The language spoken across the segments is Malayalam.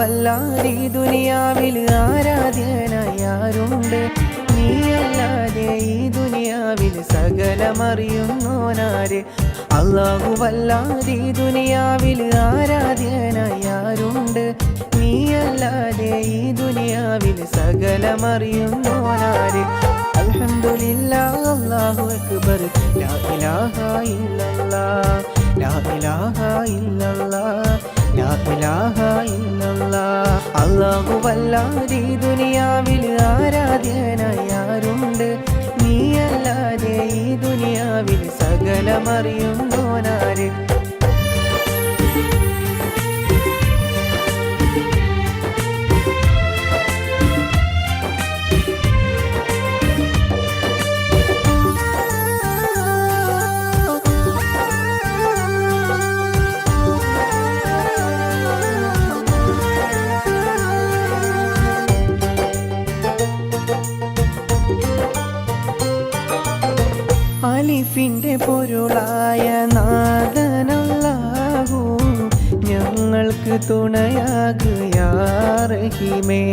അല്ലാഹുവല്ലാതെ ഈ ദുനിയാവിൽ ആരാധ്യനായാരുണ്ട്? നീയല്ലാതെ ഈ ദുനിയാവിൽ സകലമറിയുന്നോനാര്? അല്ലാഹുവല്ലാതെ ഈ ദുനിയാവിൽ ആരാധ്യനായാരുണ്ട്? നീയല്ലാതെ ഈ ദുനിയാവിൽ സകലമറിയുന്നോനാര്? അൽഹംദുലില്ലാഹ് അല്ലാഹു അക്ബർ ലാ ഇലാഹ ഇല്ലല്ലാഹ് ലാ ഇലാഹ ഇല്ലല്ലാഹ് ലാ ഇലാഹ ഇല്ലല്ലാഹ്. അല്ലാഹുവല്ലാതെ ഈ ദുനിയാവിൽ ആരാധ്യനായാരുണ്ട്? നീയല്ലാതെ ഈ ദുനിയാവിൽ സകലമറിയുന്നോനാര്? അലിഫിന്റെ പൊരുളായ നാഥനല്ലാഹു ഞങ്ങൾക്ക് തുണയാകുക യാ റഹീമേ.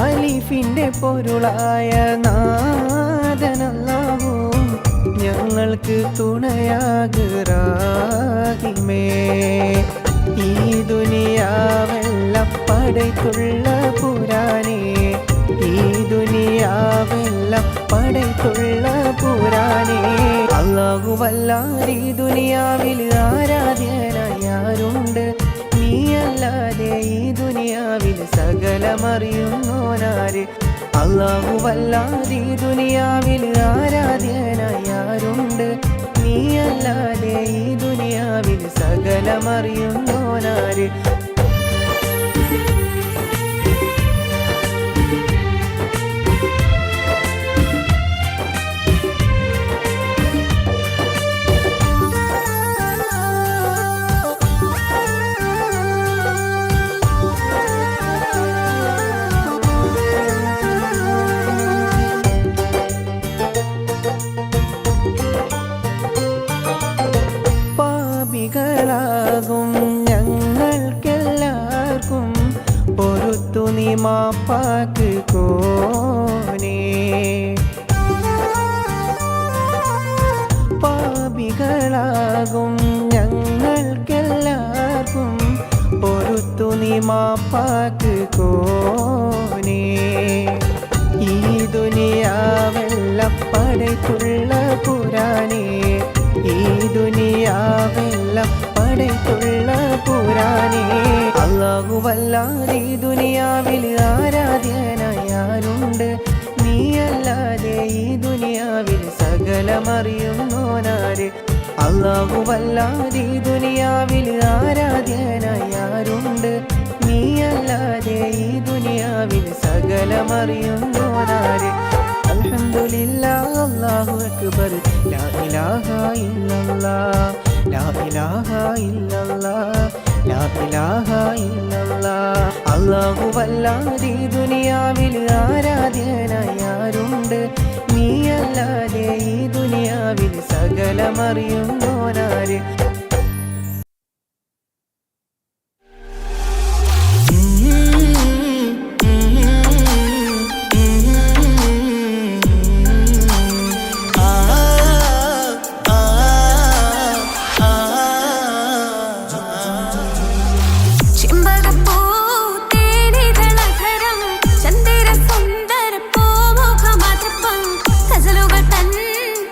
അലിഫിന്റെ പൊരുളായ നാഥനല്ലാഹു ഞങ്ങൾക്ക് തുണയാകുക റഹീമേ. ഈ ദുനിയാവെല്ലാം പടയ്ത്തുള്ള പുരാനേ, ഈ ദുനിയാവെല്ലാം പടയ്ത്തുള്ള പുരാനേ. അല്ലാഹുവല്ലാതെ ഈ ദുനിയാവിൽ ആരാധ്യനായാരുണ്ട്? നീയല്ലാതെ ഈ ദുനിയാവിൽ സകലമറിയുന്നോനാര്? അല്ലാഹുവല്ലാതെ ഈ ദുനിയാവിൽ ആരാധ്യനായാരുണ്ട്? നീയല്ലാതെ ഈ ദുനിയാവിൽ സകലമറിയുന്നോനാര്? പാപികളാകും ഞങ്ങൾക്കെല്ലാവർക്കും പൊറുത്തു നീ മാപ്പാക്ക് കോനേ. പാപികളാകും ഞങ്ങൾക്കെല്ലാവർക്കും പൊറുത്തു നീ മാപ്പാക്ക് കോനേ. ഈ ദുനിയാവെല്ലാം പടയ്ത്തുള്ള പുരാനേ, ഈ ദുനിയാവെല്ലാം പടയ്ത്തുള്ള പുരാനേ. അല്ലാഹുവല്ലാതെ ഈ ദുനിയാവിൽ ആരാധ്യനായാരുണ്ട്? നീയല്ലാതെ ഈ ദുനിയാവിൽ സകലമറിയുന്നോനാര്? അല്ലാഹുവല്ലാതെ ഈ ദുനിയാവിൽ ആരാധ്യനായാരുണ്ട്? നീയല്ലാതെ ഈ ദുനിയാവിൽ സകലമറിയുന്നോനാര്? അൽഹംദുലില്ലാഹ് അല്ലാഹു അക്ബർ ലാ ഇലാഹ ഇല്ലല്ലാഹ് ലാ ഇലാഹ ഇല്ലല്ലാഹ് ലാ ഇലാഹ ഇല്ലല്ലാഹ്. അല്ലാഹുവല്ലാതെ ഈ ദുനിയാവിൽ ആരാധ്യനായാരുണ്ട്? നീയല്ലാതെ ഈ ദുനിയാവിൽ സകലമറിയുന്നോനാര്?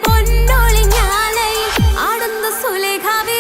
പൊന്നൊളിഞ്ഞാലയിൽ ആടുന്നു സുലേഖാവേ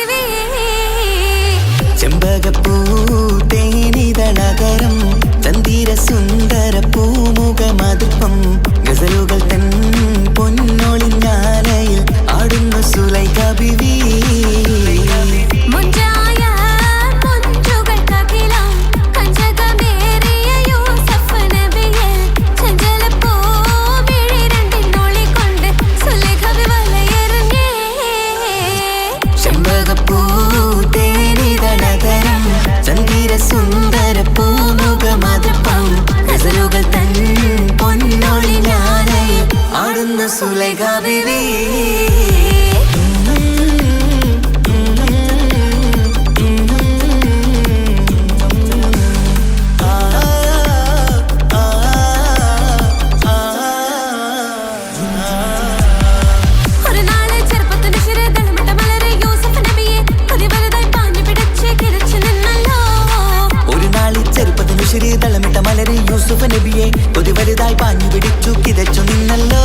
പുഞ്ചിരി തളമിട്ട മലരി യൂസുഫ് നബിയെ കൊതി വലുതായി പാഞ്ഞു പിടിച്ചു കിതച്ചു നിന്നല്ലോ.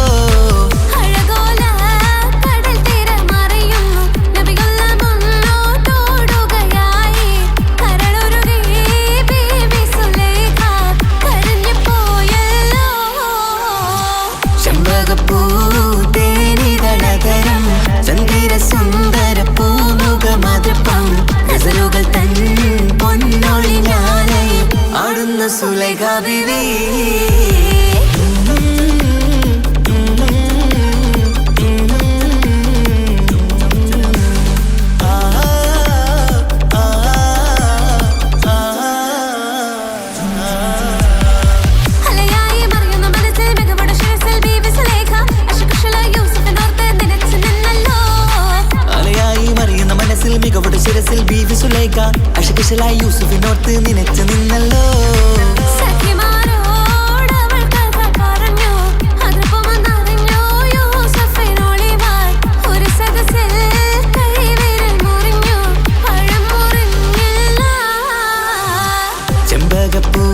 സുലൈഖ ബീവി മികവുടെ ശിരസിൽ ബീവി സുലൈഖ അശകുശലായി യൂസുഫിനോർത്ത് നിനച്ചു നിന്നല്ലോ. ചെമ്പകപ്പൂ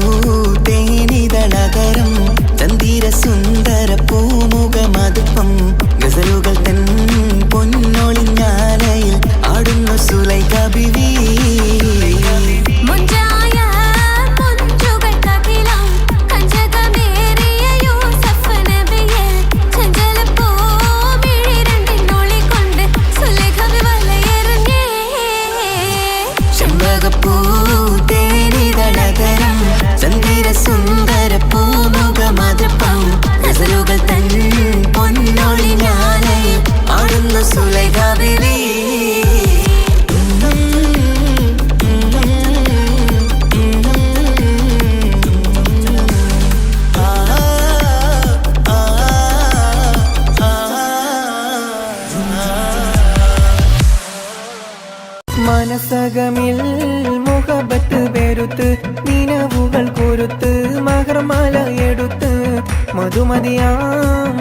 തേനിതളതരം ചന്ദിര സുന്ദര പൂമുഖമതുപ്പം ഗസലുകൾ തൻ പൊന്നൊളിഞ്ഞാലയിൽ ആടുന്നു സുലൈഖ ബീവി. ചെമ്പകപ്പൂ തേനിതളതരം ചന്ദിര സുന്ദര പൂമുഖമതുപ്പം ഗസലുകൾ തൻ പൊന്നൊളിഞ്ഞാലയിൽ ആടുന്നു സുലൈഖ ബീവി. മനസകമിൽ മുഹബത്ത് പെരുത്ത് നിനവുകൾ കൊരുത്ത് മഹർമാല എടുത്ത് മധുമതിയാ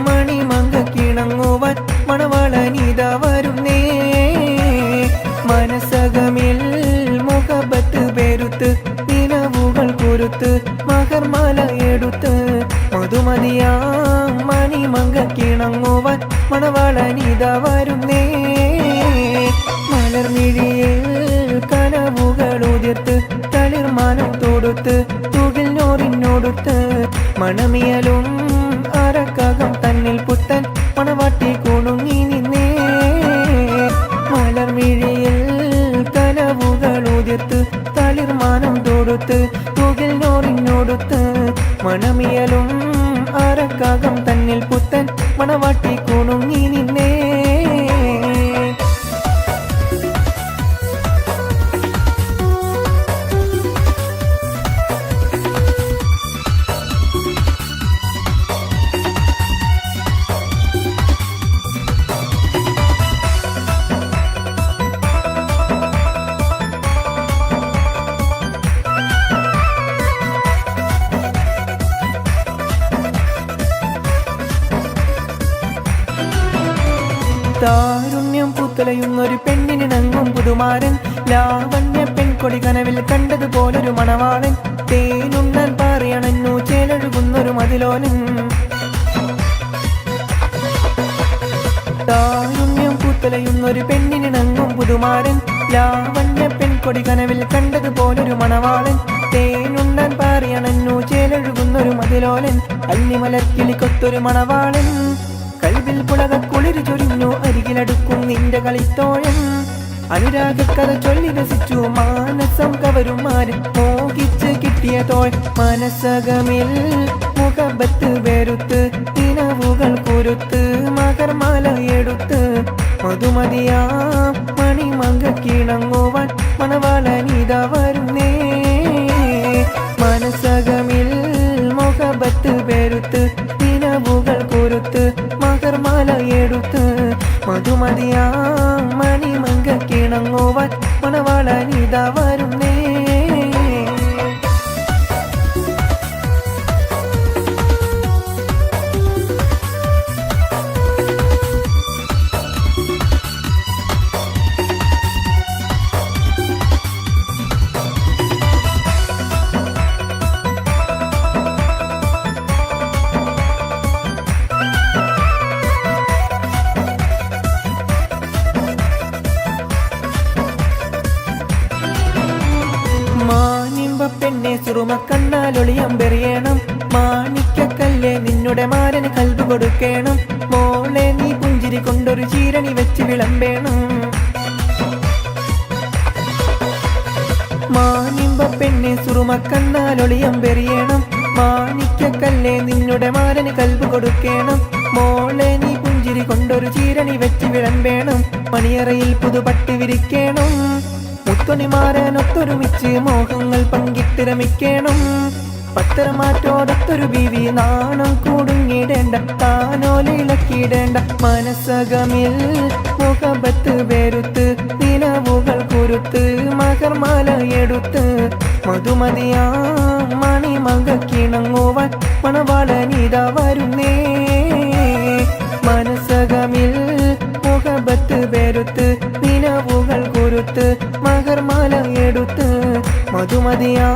മണിമങ്ക കിണങ്ങുവാൻ മണവാളനിത വരുന്നേ. മനസകമിൽ മുഹബത്ത് പെരുത്ത് നിനവുകൾ കൊരുത്ത് മഹർമാല എടുത്ത് മധുമതിയാ മണിമങ്ക കിണങ്ങുവാൻ മണവാളനിത വരുന്നേ. മലർമിഴിയിൽ കനവുകൾ ഉതിർത്ത് തളിർമാനം തൊടുത്ത് തുകിൽ നോറിനോടുത്ത് മണമിയലും അരക്കകം തന്നിൽ പുത്തൻ മണവാട്ടി കുണുങ്ങി നിന്നേ. മലർമിഴിയിൽ കനവുകൾ ഉതിർത്ത് തളിർമാനം തൊടുത്ത് തുകിൽ നോറിനോടുത്ത് മണമിയലും അരക്കകം തന്നിൽ പുത്തൻ മണവാട്ടി കുണുങ്ങി നിന്നേ. താരുണ്യം പുത്തലയുന്നൊരു പെണ്ണിനിണങ്ങും പുതുമാരൻ ലാവണ്യ പെൺകൊടി കനവിൽ കണ്ടതുപോലൊരു മണവാളൻ തേനുണ്ണാൻ പറയണഞ്ഞു ചേലഴുകുന്നൊരു മതിലോലൻ. താരുണ്യം പുത്തലയുന്നൊരു പെണ്ണിനിണങ്ങും പുതുമാരൻ ലാവണ്യ പെൺകൊടി കനവിൽ കണ്ടതുപോലൊരു മണവാളൻ തേനുണ്ണാൻ പറയണഞ്ഞു ചേലഴുകുന്നൊരു മതിലോലൻ. അല്ലിമലർക്കിളിക്കൊത്തൊരു മണവാളൻ കൽവിൽ പുളക കുളിരു ചൊരിഞ്ഞു അരികിലടുക്കും നിന്റെ കളിത്തോഴൻ. അനുരാഗക്കഥ ചൊല്ലി രസിച്ചു മാനസം കവരുമാര് മോഹിച്ച് കിട്ടിയ തോൾ. മനസകമിൽ മുഹബത്ത് വെറുത്ത് നിനവുകൾ കുരുത്ത് മകർമാല എടുത്ത് മധുമതിയാ മണിമങ്ക കിണങ്ങുവാൻ മണവാളനിത വരുന്നേ. മനസകമിൽ മുഹബത്ത് വെറുത്ത് നിനവുകൾ കുരുത്ത് മകർമാല എടുത്ത് മധുമതിയാ മണിമങ്ക കിണങ്ങുവാൻ മണവാളനിത വരുന്നേ. കണ്ണാലൊളിയമ്പെറിയണം മാണിക്കക്കല്ലേ നിന്നുടെ മാരന് കൽബ് കൊടുക്കണം മോളെ നീ പുഞ്ചിരി കൊണ്ടൊരു ചീരണി വെച്ച് വിളമ്പേണം മാനിമ്പ പെണ്ണെ സുറുമ കണ്ണാലൊളിയമ്പെറിയണം മാണിക്കക്കല്ലേ നിന്നുടെ മാരന് കൽബ് കൊടുക്കണം മോളെ നീ പുഞ്ചിരി കൊണ്ടൊരു ചീരണി വെച്ച് വിളമ്പേണം മണിയറയിൽ പുതുപട്ടി വിരിക്കണം മുത്തൊണിമാരനൊത്തൊരുമിച്ച് മോഹങ്ങൾ പങ്കിട്ടിരമിക്കണം പത്തരമാറ്റോടത്തൊരു ബീവി നാണം കൂടുങ്ങിടേണ്ട താനോലിളക്കിടേണ്ട മനസ്സകമിൽ മുഖബത്ത് വെറുത്ത് നിലവുകൾ കുരുത്ത് മകർമാല എടുത്ത് മധുമതിയാ മണിമകിണങ്ങുവാൻ മണവാളനിത വരുന്നേ മനസ്സകമിൽ മുഖബത്ത് വെറുത്ത് നിലവുകൾ കുരുത്ത് മകർമാല എടുത്ത് മധുമതിയാ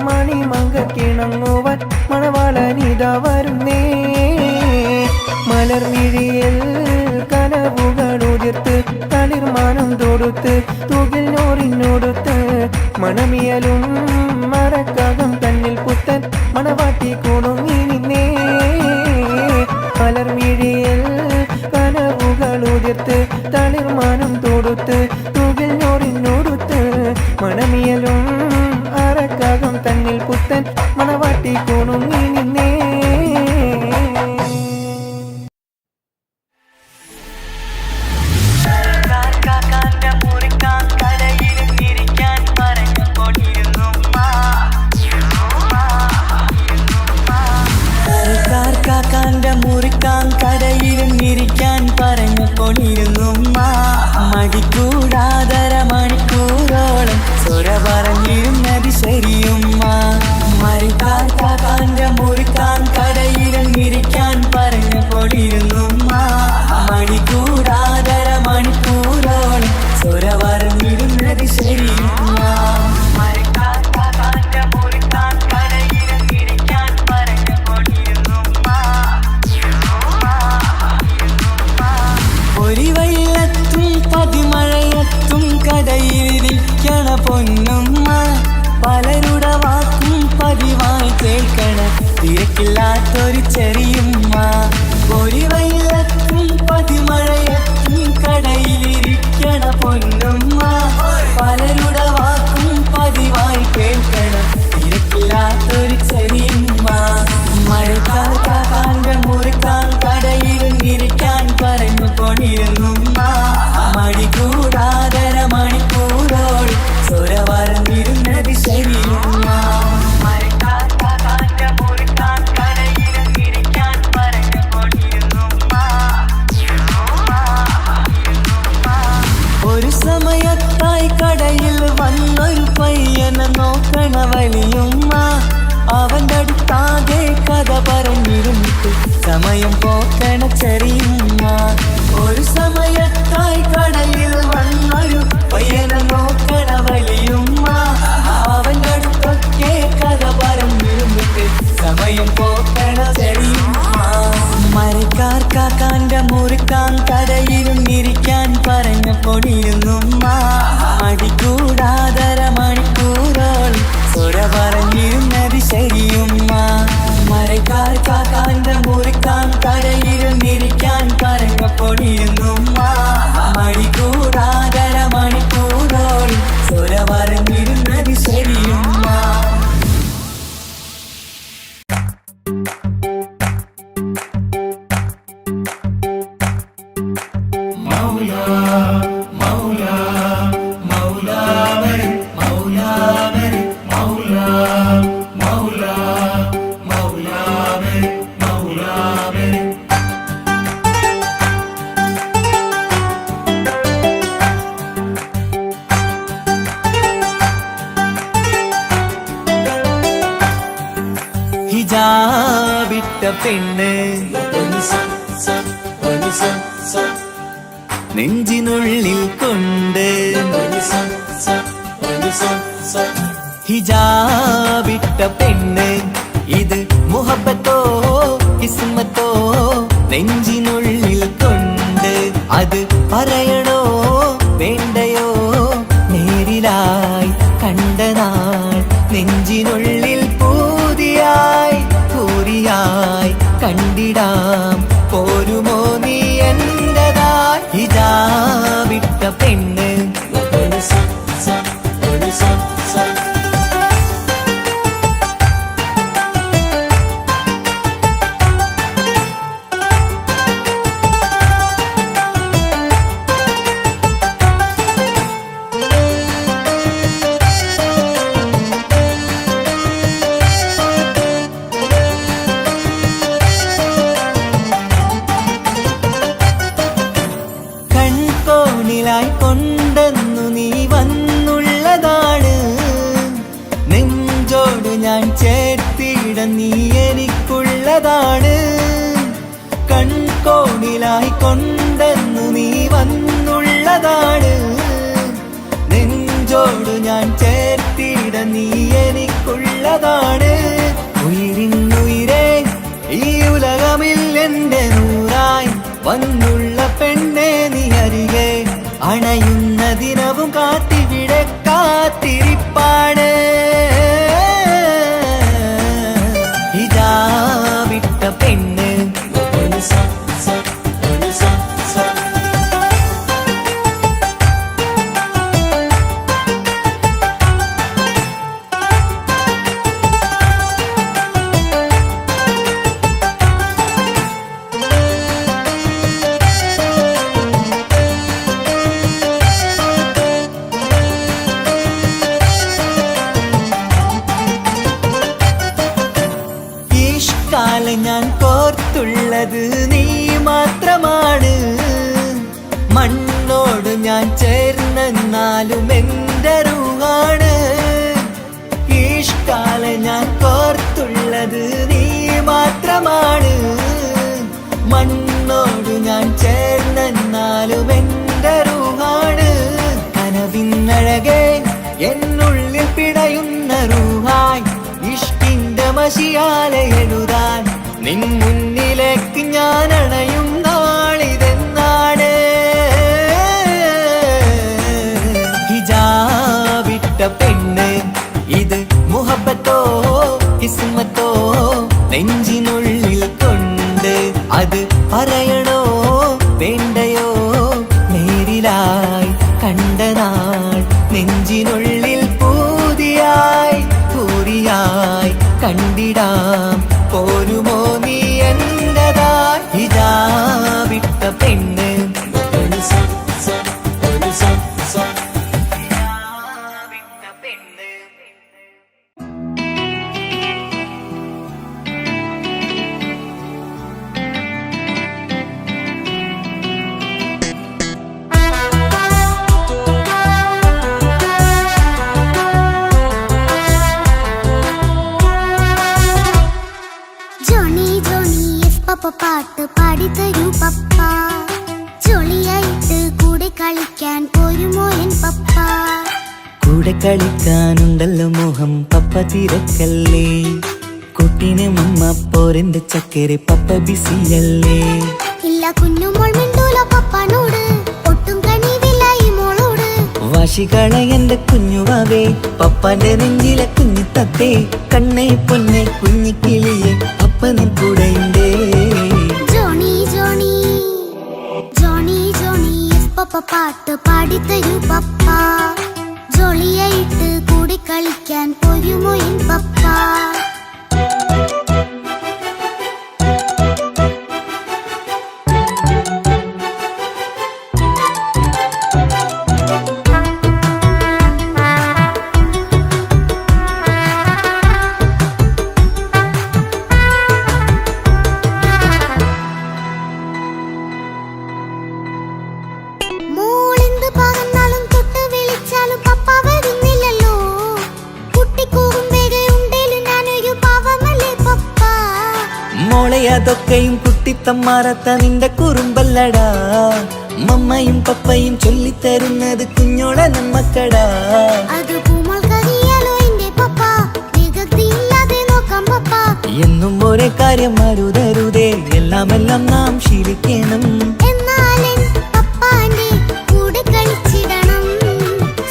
മണിമകിണങ്ങുവാൻ മണവാളനിത വരുന്നേ മലർമിഴിയിൽ കനവുകൾ ഉതിർത്ത് തളിർമാനം തൊടുത്ത് തുകിൽ നോറിനോടുത്ത് മണമിയലും മറക്കകം തന്നിൽ പുത്തൻ മണവാട്ടി കുടുങ്ങി നിന്നേ മലർമിഴിയിൽ കനവുകൾ ഉതിർത്ത് തളിർമാനം തൊടുത്ത് തുകിൽ നോറിനോടുത്ത് മണമിയലും അറക്കകം തന്നിൽ പുത്തൻ മണവാട്ടി കുടുങ്ങി നിന്നേ കടയിലിരിക്കാൻ പറഞ്ഞുകൊണ്ടിരുന്നുമ്മ മടിക്കൂടാതര മണിക്കൂറോളം സ്വര പറഞ്ഞിരുന്നത് ശരിയുമ്മ മരിക്കാന്റെ മുറിക്കാൻ കടയിലിരിക്കാൻ പറഞ്ഞുകൊണ്ടിരുന്നുമ്മ മണിക്കൂടാതര മണിക്കൂറോളം സ്വര പറഞ്ഞിരുന്നത് ശരിയുമ്മ കടയിലിരിക്കണ പൊന്നുമ്മ പലരുടെ വാക്കും പതിവായി കേൾക്കണ തിരക്കില്ലാത്തൊരു ചെറിയുമ്മ ഒരു വൈലത്തും പതിമഴയത്തും കടയിലിരിക്കണ പൊന്നുമ്മ പലരുടെ വാക്കും പതിവായി കേൾക്കണ തിരക്കില്ലാത്തൊരു ചെറിയുമ്മ മഴക്കാന്റെ മുറിക്കാൻ കടയിലിരിക്കാൻ പറഞ്ഞുകൊണ്ടിരുന്നുമ്മ മടികൂടാതര മണിക്കൂറോട് സ്വര പറഞ്ഞിരുന്നത് ശരിയുമ്മ ഒരു സമയത്തായി കടയിൽ വന്നൊരു പയ്യനെ നോക്കണ വലിയുമ്മ അവൻ്റെ അടുത്താകെ കഥ പറഞ്ഞിരുന്നിട്ട് സമയം പോക്കണ ചെറിയുമ്മ ഒരു സമയത്തായി കടയിൽ വന്നൊരു പയ്യനെ നോക്കണ വലിയുമ്മ അവൻ്റെ അടുത്തൊക്കെ കഥ പറഞ്ഞിരുന്നിട്ട് സമയം പോക്കണ ചെറിയുമ്മ മരക്കാർക്കാക്കാൻ്റെ മുറിക്കാൻ കടയിലിരിക്കാൻ പറഞ്ഞുകൊണ്ടിരുന്നുമ്മ മടിക്കൂടാതര മണിക്കൂറോളം സ്വര പറഞ്ഞിരുന്നത് ശരിയുമ്മ മരക്കാർക്കാക്കാൻ്റെ മുറിക്കാൻ കടയിലിരിക്കാൻ പറഞ്ഞുകൊണ്ടിരുന്നുമ്മ മടിക്കൂടാതര മണിക്കൂറോളം സ്വര പറഞ്ഞിരുന്നത് ശരിയുമ്മ ഹിജാബിട്ട പെണ്ണ് നെഞ്ചിനുള്ളിൽ കൊണ്ട് ഹിജാബിട്ട പെണ്ണ് ഇത് മുഹബത്തോ കിസ്മത്തോ നെഞ്ചിനുള്ളിൽ കൊണ്ട് അത് പറയണോ വേണ്ടയോ നേരിലായി കണ്ട നാൾ നെഞ്ചിനുള്ളിൽ പോ ചേർത്തിട നീ എനിക്കുള്ളതാണ് കൺകോണിലായി കൊണ്ടെന്നു നീ വന്നുള്ളതാണ് നെഞ്ചോട് ഞാൻ ചേർത്തിട നീ എനിക്കുള്ളതാണ് ഉയിരിന്നുയിരേ ഈ ഉലകമിൽ എന്റെ നൂറായി വന്നുള്ള പെണ്ണെ നീ അരികെ അണയുന്ന ദിനവും കാത്തിവിടെ കാത്തിരിപ്പാണ് ഇതാ വിട്ട പെണ്ണ് ഞാൻ കോർത്തുള്ളത് നീ മാത്രമാണ് മണ്ണോട് ഞാൻ ചേർന്നെന്നാലും എന്റെ റൂഹാണ് ഈഷ്കാല ഞാൻ കോർത്തുള്ളത് നീ മാത്രമാണ് മണ്ണോട് ഞാൻ ചേർന്നെന്നാലും എന്റെ റൂഹാണ് കനവിന്നഴകെ എന്നുള്ളിൽ പിടയുന്ന റൂഹായി ഇഷ്കിന്റെ മഷിയാലെ എഴുതാൻ നിൻ മുന്നിലേക്ക് ഞാൻ അണയും നാളിതെന്നാണ് ഹിജാബിട്ട പെണ്ണ് ഇത് മുഹബത്തോ കിസ്മത്തോ നെഞ്ചിനുള്ളിൽ കൊണ്ട് അത് പറയണോ വേണ്ടയോ നേരിലായി കണ്ട നാൾ നെഞ്ചിനുള്ളിൽ പൂതിയായി പൂരിയായി കണ്ടിടാം പോരുമോ നീ എന്റതായി ഇതാ വിട്ട പെണ്ണ് പാട്ട് പാടിത്തരൂ പപ്പ ജോളിയായിട്ട് കൂടെ കളിക്കാൻ പോരുമോ എൻ പപ്പ കൂടെ കളിക്കാനുണ്ടല്ലോ മോഹം പപ്പ തിരക്കല്ലേ കുട്ടീനെ മമ്മ പോരെന്റെ ചക്കരെ പപ്പ ബിസിയല്ലേ ഇല്ല കുഞ്ഞുമോൾ മിണ്ടൂല പപ്പനോട് ഒട്ടും കണിവില്ല ഈ മോളോട് വാശികള എന്റെ കുഞ്ഞുവാവേ പപ്പാന്റെ നെഞ്ചിലെ കുഞ്ഞു തത്തേ കണ്ണേ പൊന്നെ കുഞ്ഞിക്കിളിയെ പപ്പ നിൻ കൂടെയുണ്ടേ ജോണി ജോണി ജോണി ജോണി പപ്പ പാട്ട് പാടിത്തരൂ പപ്പ ജോളിയായിട്ട് കൂടെ കളിക്കാൻ പോരുമോ എൻ പപ്പ അതൊക്കെയും കുട്ടിത്തമ്മാറത്ത നിന്റെ കുറുമ്പല്ലടാ മമ്മയും പപ്പയും ചൊല്ലിത്തരുന്നത് കുഞ്ഞോളെ നമ്മക്കടാ എന്നും ഒരേ കാര്യം അരുതരുതേ എല്ലാം നാം ശീലിക്കണം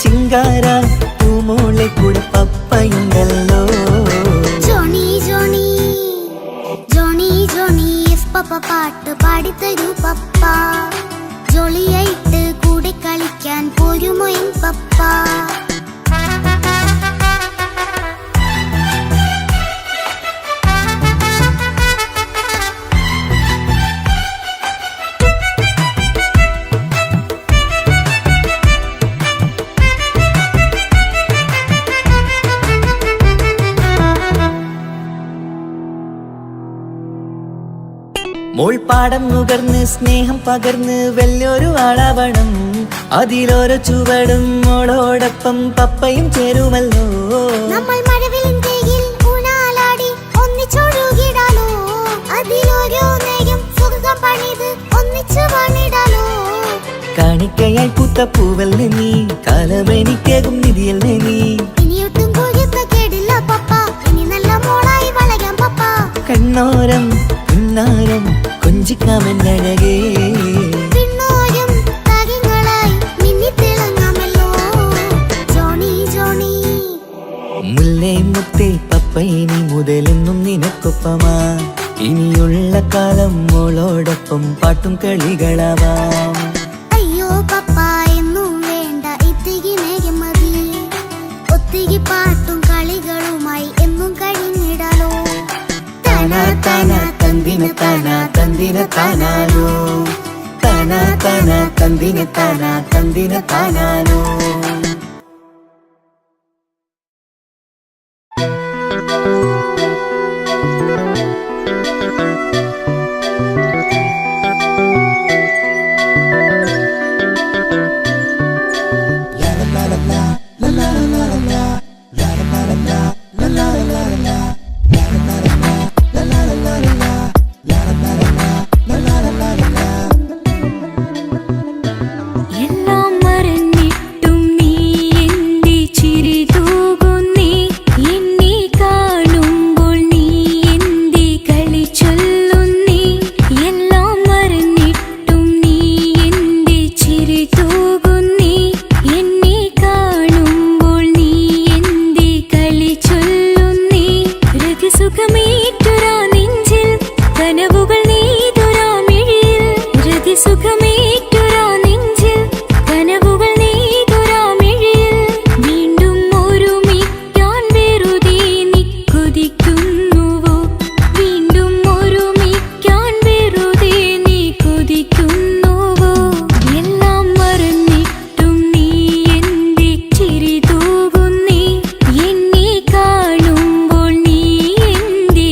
ചിങ്കാര പൂമോളെ കൂടെ പപ്പയുണ്ടല്ലോ പപ്പ പാട്ട് പാടിത്തരൂ പപ്പ ജോളിയായിട്ട് കൂടെ കളിക്കാൻ പോരുമോ എൻ പപ്പ മോൾപ്പാടം നുകർന്ന് സ്നേഹം പകർന്ന് വലിയൊരു ആളാവണം അതിലോരോ ചുവടും മോളോടൊപ്പം പപ്പയും ചേരുമല്ലോ നമ്മൾ മഴവിലിൻ തേയിൽ ഊനാലാടി കാണിക്കയായി പൂത്ത പൂവല്ലേ നീ കാലമെനിക്കേകും നിധിയല്ലേ നീ ഇനിയൊട്ടും കുഴിത്ത കേടില്ല പപ്പ ഇനി നല്ല മോളായി വളരാം പപ്പ കണ്ണോരം പിന്നാരം കൊഞ്ചിക്കാമെന്നഴകേ പിന്നോരും താരങ്ങളായി മിന്നിത്തിളങ്ങാമല്ലോ ജോണി ജോണി മുല്ലേ മുത്തേ പപ്പ ഇനി മുതലെന്നും നിനക്കൊപ്പമാ ഇനിയുള്ള കാലം മോളോടൊപ്പം പാട്ടും കളികളാവാം അയ്യോ പപ്പ എന്നും വേണ്ട ഇത്തിരി നേരം മതി ഒത്തിരി പാട്ടും കളികളുമായി എന്നും കഴിഞ്ഞിടാലോ താനാ താനാ തന്തിന താനാ തന്തിന താനാനോ താനാ താനാ തന്തിന താനാ തന്തിന താനാനോ എല്ലാം മറന്നിട്ടും നീ എന്റെ ചിരി തൂകുന്നേ എന്നെ കാണുമ്പോൾ നീ എന്റെ കളി ചൊല്ലുന്നേ എല്ലാം മറന്നിട്ടും നീ എന്റെ ചിരി തൂകുന്നേ എന്നെ കാണുമ്പോൾ നീ എന്റെ കളി ചൊല്ലുന്നേ രതിസുഖമേറ്റൊരാ നെഞ്ചിൽ കനവുകൾ നെയ്തൊരാ മിഴിയിൽ രതിസുഖമേറ്റൊരാ നെഞ്ചിൽ കനവുകൾ നെയ്തൊരാ മിഴിയിൽ വീണ്ടും ഒരുമിക്കാൻ വെറുതെ നീ കൊതിക്കുന്നുവോ വീണ്ടും ഒരുമിക്കാൻ വെറുതെ നീ കൊതിക്കുന്നുവോ എല്ലാം മറന്നിട്ടും നീ എന്റെ ചിരി തൂകുന്നേ എന്നെ കാണുമ്പോൾ നീ എന്റെ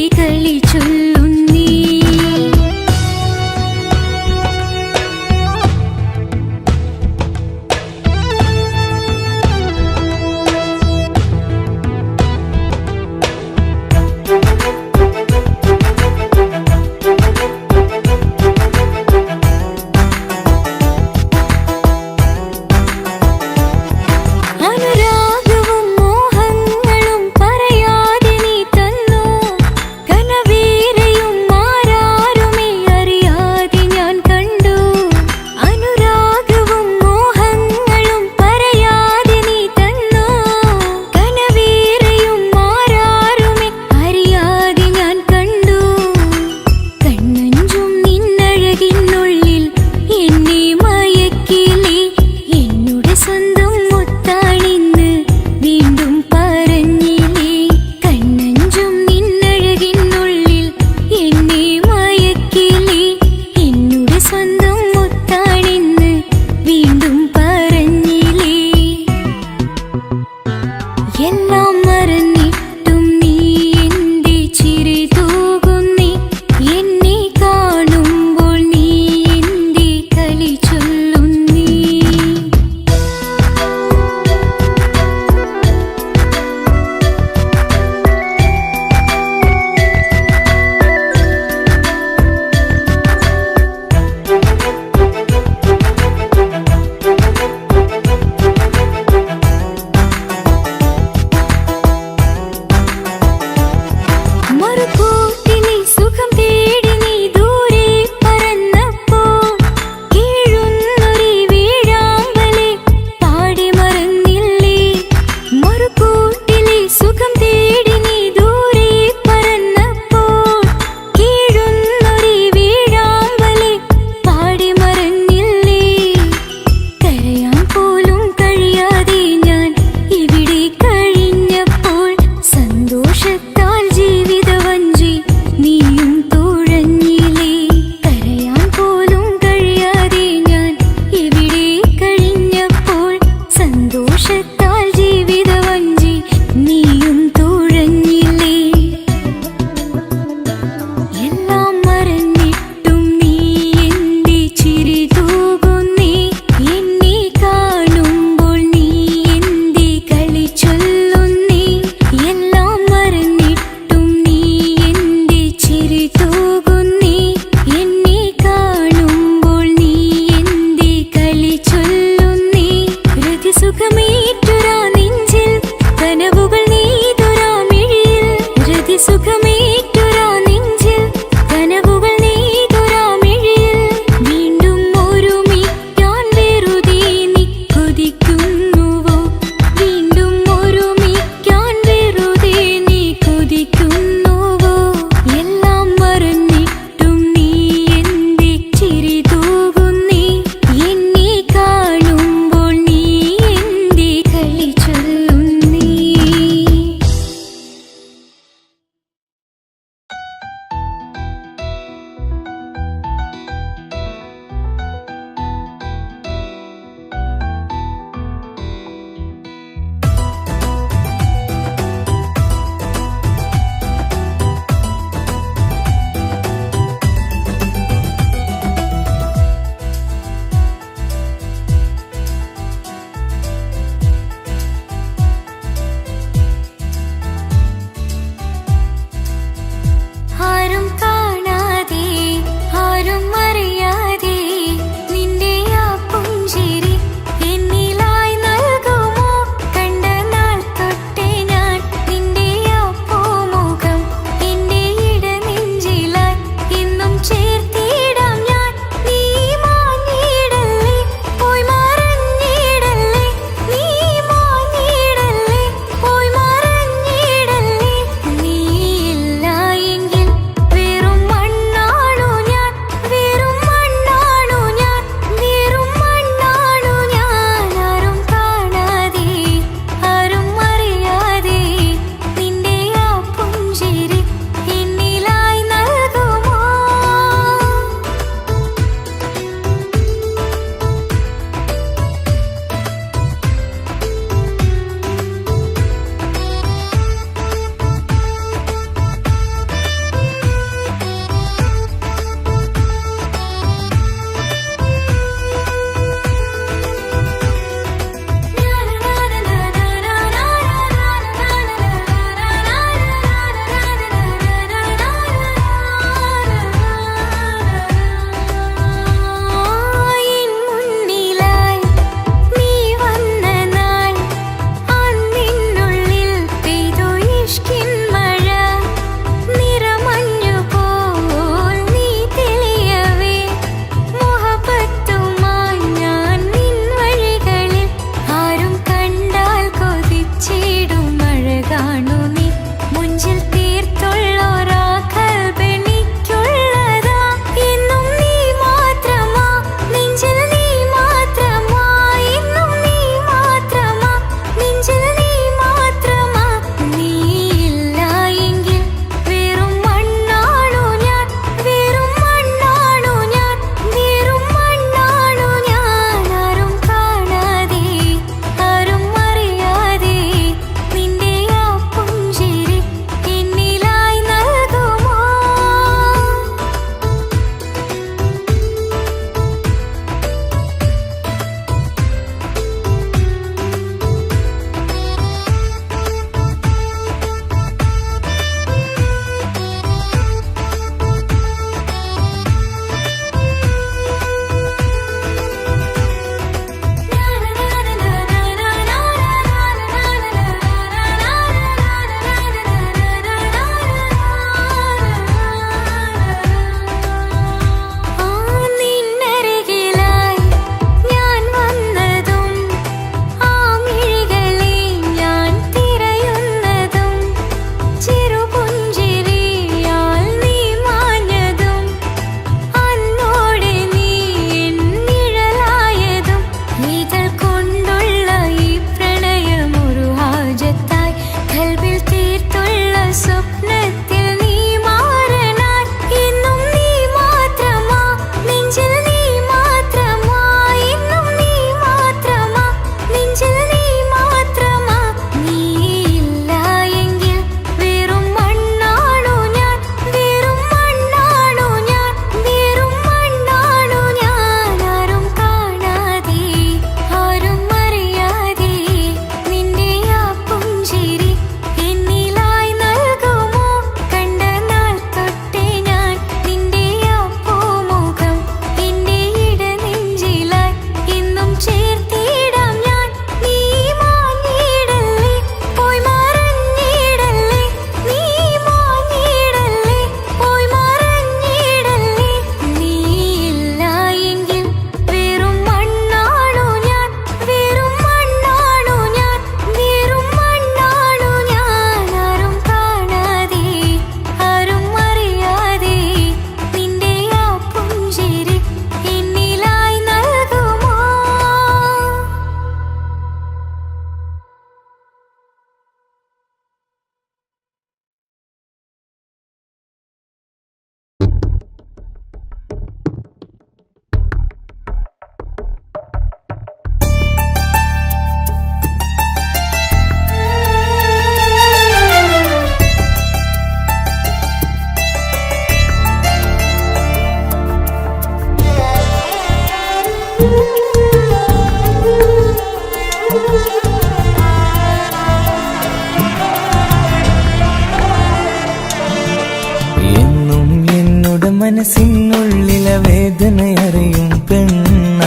മനസ്സിനുള്ളിലെ വേദനയറിയും പെണ്ണ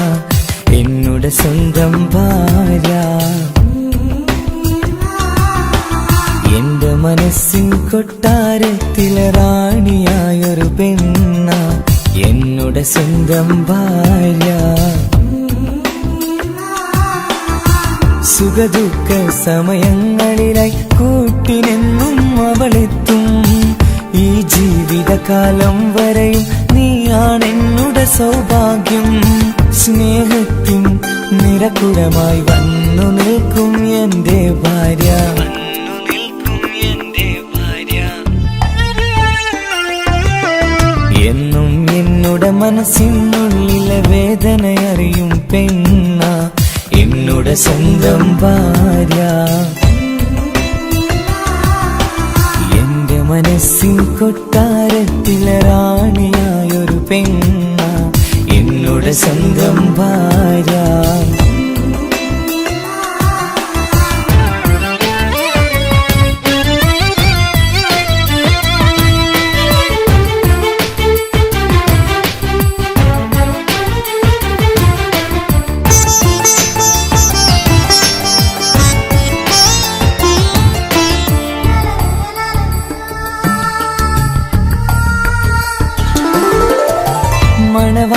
എന്നുടെ സ്വന്തം ഭാര്യ. എന്റെ മനസ്സിൻ കൊട്ടാരത്തിലെ റാണിയായൊരു പെണ്ണ എന്നുടെ സ്വന്തം ഭാര്യ. സുഖദുഃഖ സമയങ്ങളിലായി കൂട്ടിനെന്നും അവളെത്തും. ഈ ജീവിതകാലം വരെയും നീയാണെന്നുടെ സൗഭാഗ്യം. സ്നേഹത്തിൻ നിറകുടമായി വന്നു നിൽക്കും എന്റെ ഭാര്യ. എന്നും എന്നുടെ മനസ്സിനുള്ളിലെ വേദനയറിയും പെണ്ണ എന്നുടെ സ്വന്തം ഭാര്യ. എന്റെ മനസ്സിൻ കൊട്ടാരത്തിലെ റാണിയായൊരു പെണ്ണ എന്നുടെ സ്വന്തം ഭാര്യ.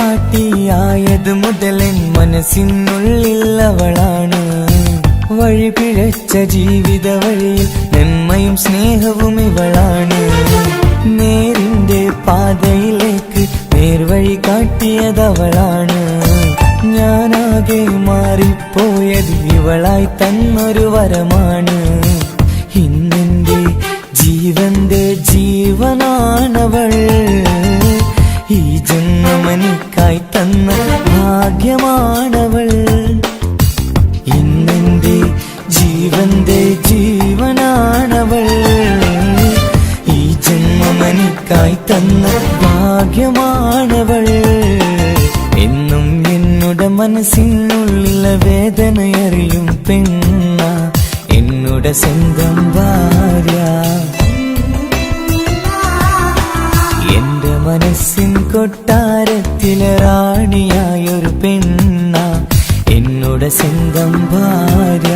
മണവാട്ടിയായത് മുതലൻ മനസ്സിനുള്ളിൽ അവളാണ്. വഴി പിഴച്ച ജീവിത വഴിയിൽ നന്മയും സ്നേഹവും ഇവളാണ്. നേരിന്റെ പാതയിലേക്ക് നേർവഴി കാട്ടിയതവളാണ്. ഞാനാകെ മാറിപ്പോയത് ഇവളായി തന്നൊരു വരമാണ്. ഇന്നെന്റെ ജീവന്റെ ജീവനാണവൾ. ഈ ജന്മമെനിക്കായി തന്ന ഭാഗ്യമാണവൾ. ഇന്നെന്റെ ജീവന്റെ ജീവനാണവൾ. ഈ ജന്മമെനിക്കായി തന്ന ഭാഗ്യമാണവൾ. എന്നും എന്നുടെ മനസ്സിനുള്ളിലെ വേദനയറിയും പെണ്ണ എന്നുടെ സ്വന്തം ഭാര്യ. എന്റെ മനസ്സിൻ കൊട്ടാരത്തിലെ റാണിയായൊരു പെണ്ണ എന്നുടെ സ്വന്തം ഭാര്യ.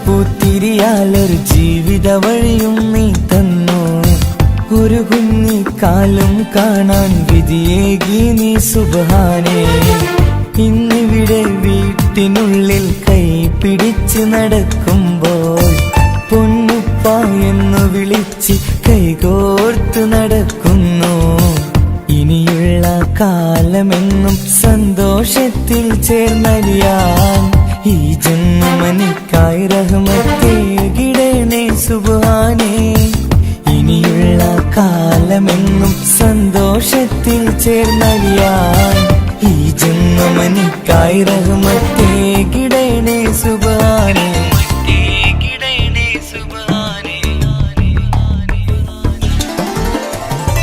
സന്തോഷപ്പൂത്തിരിയാലൊരു ജീവിത വഴിയും നീ തന്നു. ഒരു കുഞ്ഞിക്കാലം കാണാൻ വിധിയേകി നീ സുബ്ഹാനേ. ഇന്നിവിടെ വീട്ടിനുള്ളിൽ കൈ പിടിച്ച് നടക്കുമ്പോൾ പൊന്നുപ്പ എന്നു വിളിച്ച് കൈകോർത്ത് നടക്കുന്നു. ഇനിയുള്ള കാലമെന്നും സന്തോഷത്തിൽ ചേർന്നലിയാൻ ഈ ജന്മനിക്കായി റഹ്മത്തേകിടണേ സുബ്ഹാനേ. ഇനിയുള്ള കാലമെന്നും സന്തോഷത്തിൽ ചേർന്നലിയാൻ ഈ ജന്മനിക്കായി റഹ്മത്തേകിടണേ സുബ്ഹാനേ.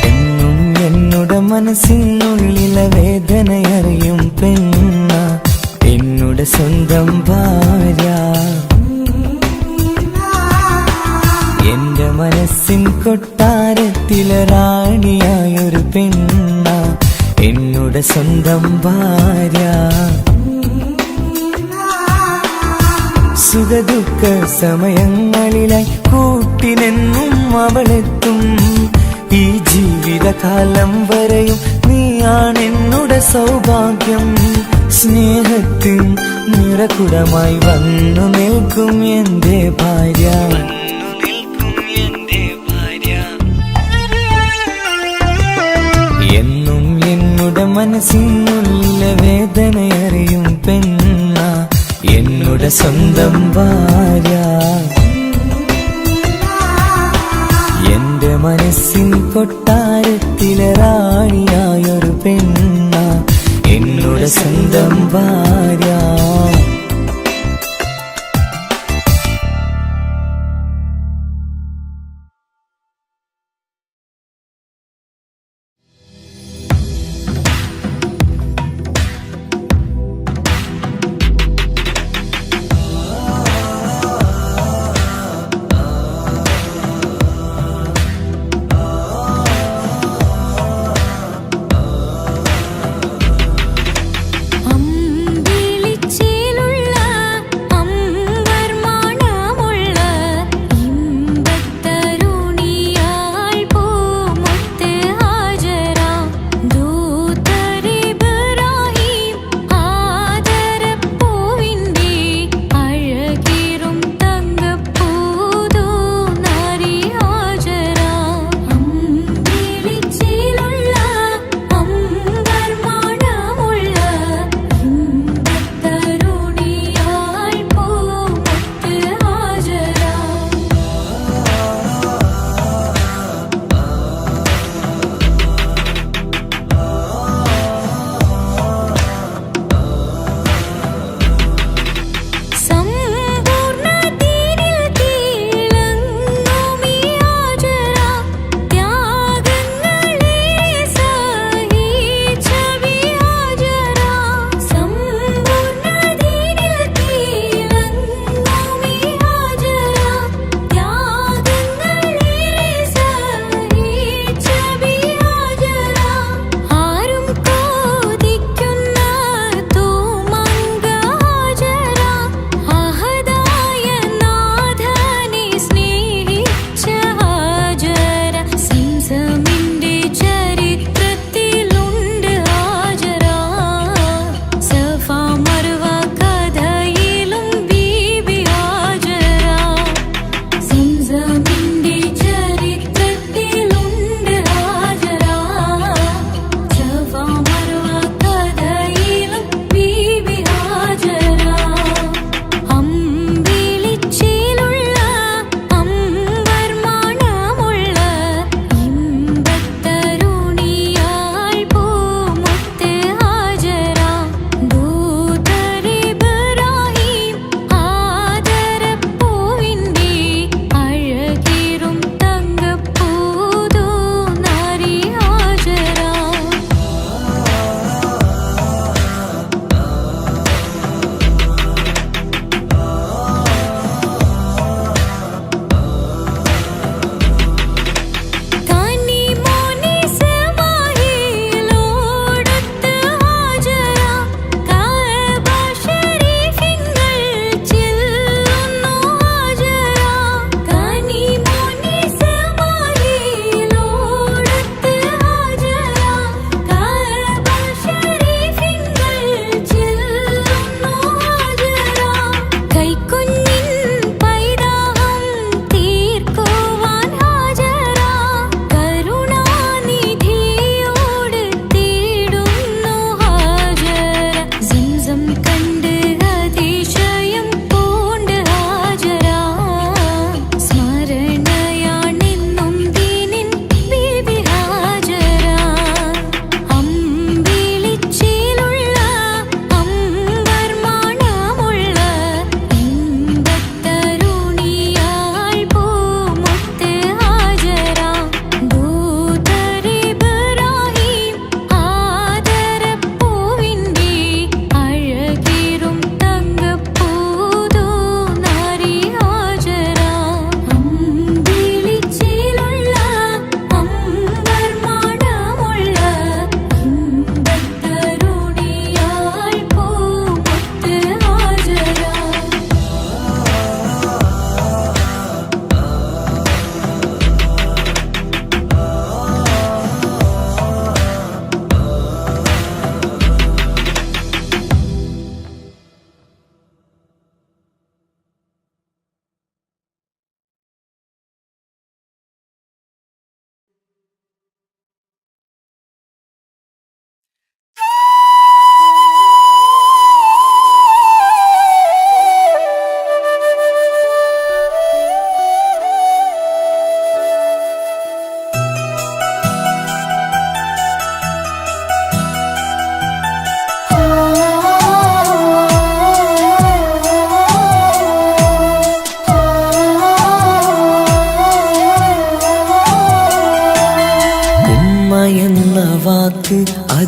എന്നും എന്നുടെ മനസ്സിനുള്ളിലെ വേദനയറിയും പെണ്ണ എന്നുടെ സ്വന്തം ഭാര്യ. എന്റെ മനസ്സിൻ കൊട്ടാരത്തിലെ റാണിയായൊരു പെണ്ണ എന്നുടെ സ്വന്തം ഭാര്യ. സുഖദുഃഖ സമയങ്ങളിലായി കൂട്ടിനെന്നും അവളെത്തും. ഈ ജീവിതകാലം വരെയും നീയാണെന്നുടെ സൗഭാഗ്യം. സ്നേഹത്തിൻ നിറകുടമായി വന്നു നിൽക്കും എന്റെ ഭാര്യ. എന്നും എന്നുടെ മനസ്സിനുള്ളിലെ വേദനയറിയും പെണ്ണ എന്നുടെ സ്വന്തം ഭാര്യ, എന്റെ മനസ്സിൻ കൊട്ടാരത്തിലെ റാണിയായൊരു പെണ്ണ എന്നോട് സ്വന്തം ഭാര്യ. അമ്പിളിച്ചേ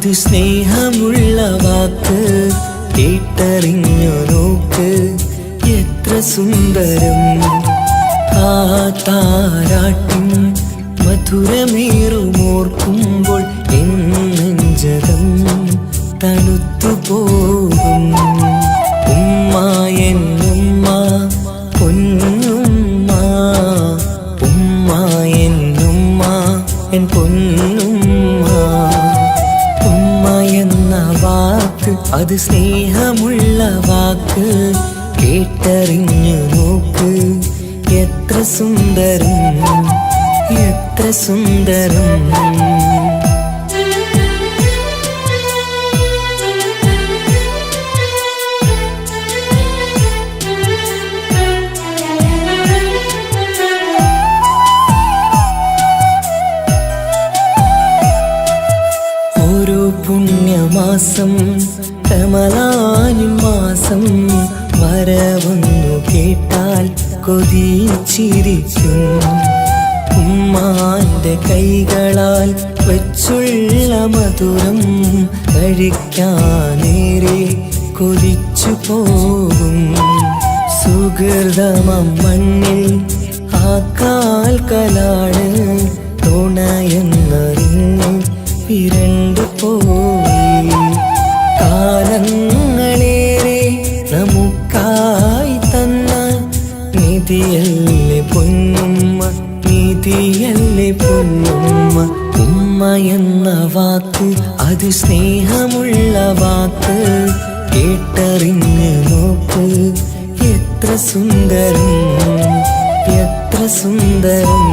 അത് സ്നേഹമുള്ള വാക്ക് കേട്ടറിഞ്ഞു നോക്ക് എത്ര സുന്ദരം ആ താരാട്ടിൻ മധുരമേറുമോർക്കുമ്പോൾ എൻ നെഞ്ചകം തണുത്തുപോകും ഉമ്മ എന്നുമ്മ പൊന്നുമ്മ ഉമ്മ എന്നുമ്മ എൻ പൊന്നുമ്മ ഉമ്മ എന്ന വാക്ക് അത് സ്നേഹമുള്ള വാക്ക് കേട്ടറിഞ്ഞു നോക്ക് എത്ര സുന്ദരം എത്ര സുന്ദരം ഓരോ പുണ്യമാസം റമളാനിൻ മാസം വരവൊന്നു കേട്ടാൽ കൊതിച്ചിരിക്കും ഉമ്മാന്റെ കൈകളാൽ വെച്ചുള്ള മധുരം കഴിക്കാനേറെ കൊതിച്ചു പോകും സുഹൃതമം മണ്ണിൽ ആ കാൽക്കലാണ് തുണയെന്നറിഞ്ഞ് പിരണ്ടു പോയി കാലങ്ങളേറെ നമുക്കായി തന്ന നിധിയല്ലേ പൊന്നുമ്മ നിധിയല്ലേ പൊന്നുമ്മ ഉമ്മ എന്ന വാക്ക് അത് സ്നേഹമുള്ള വാക്ക് കേട്ടറിഞ്ഞ് നോക്ക് എത്ര സുന്ദരം എത്ര സുന്ദരം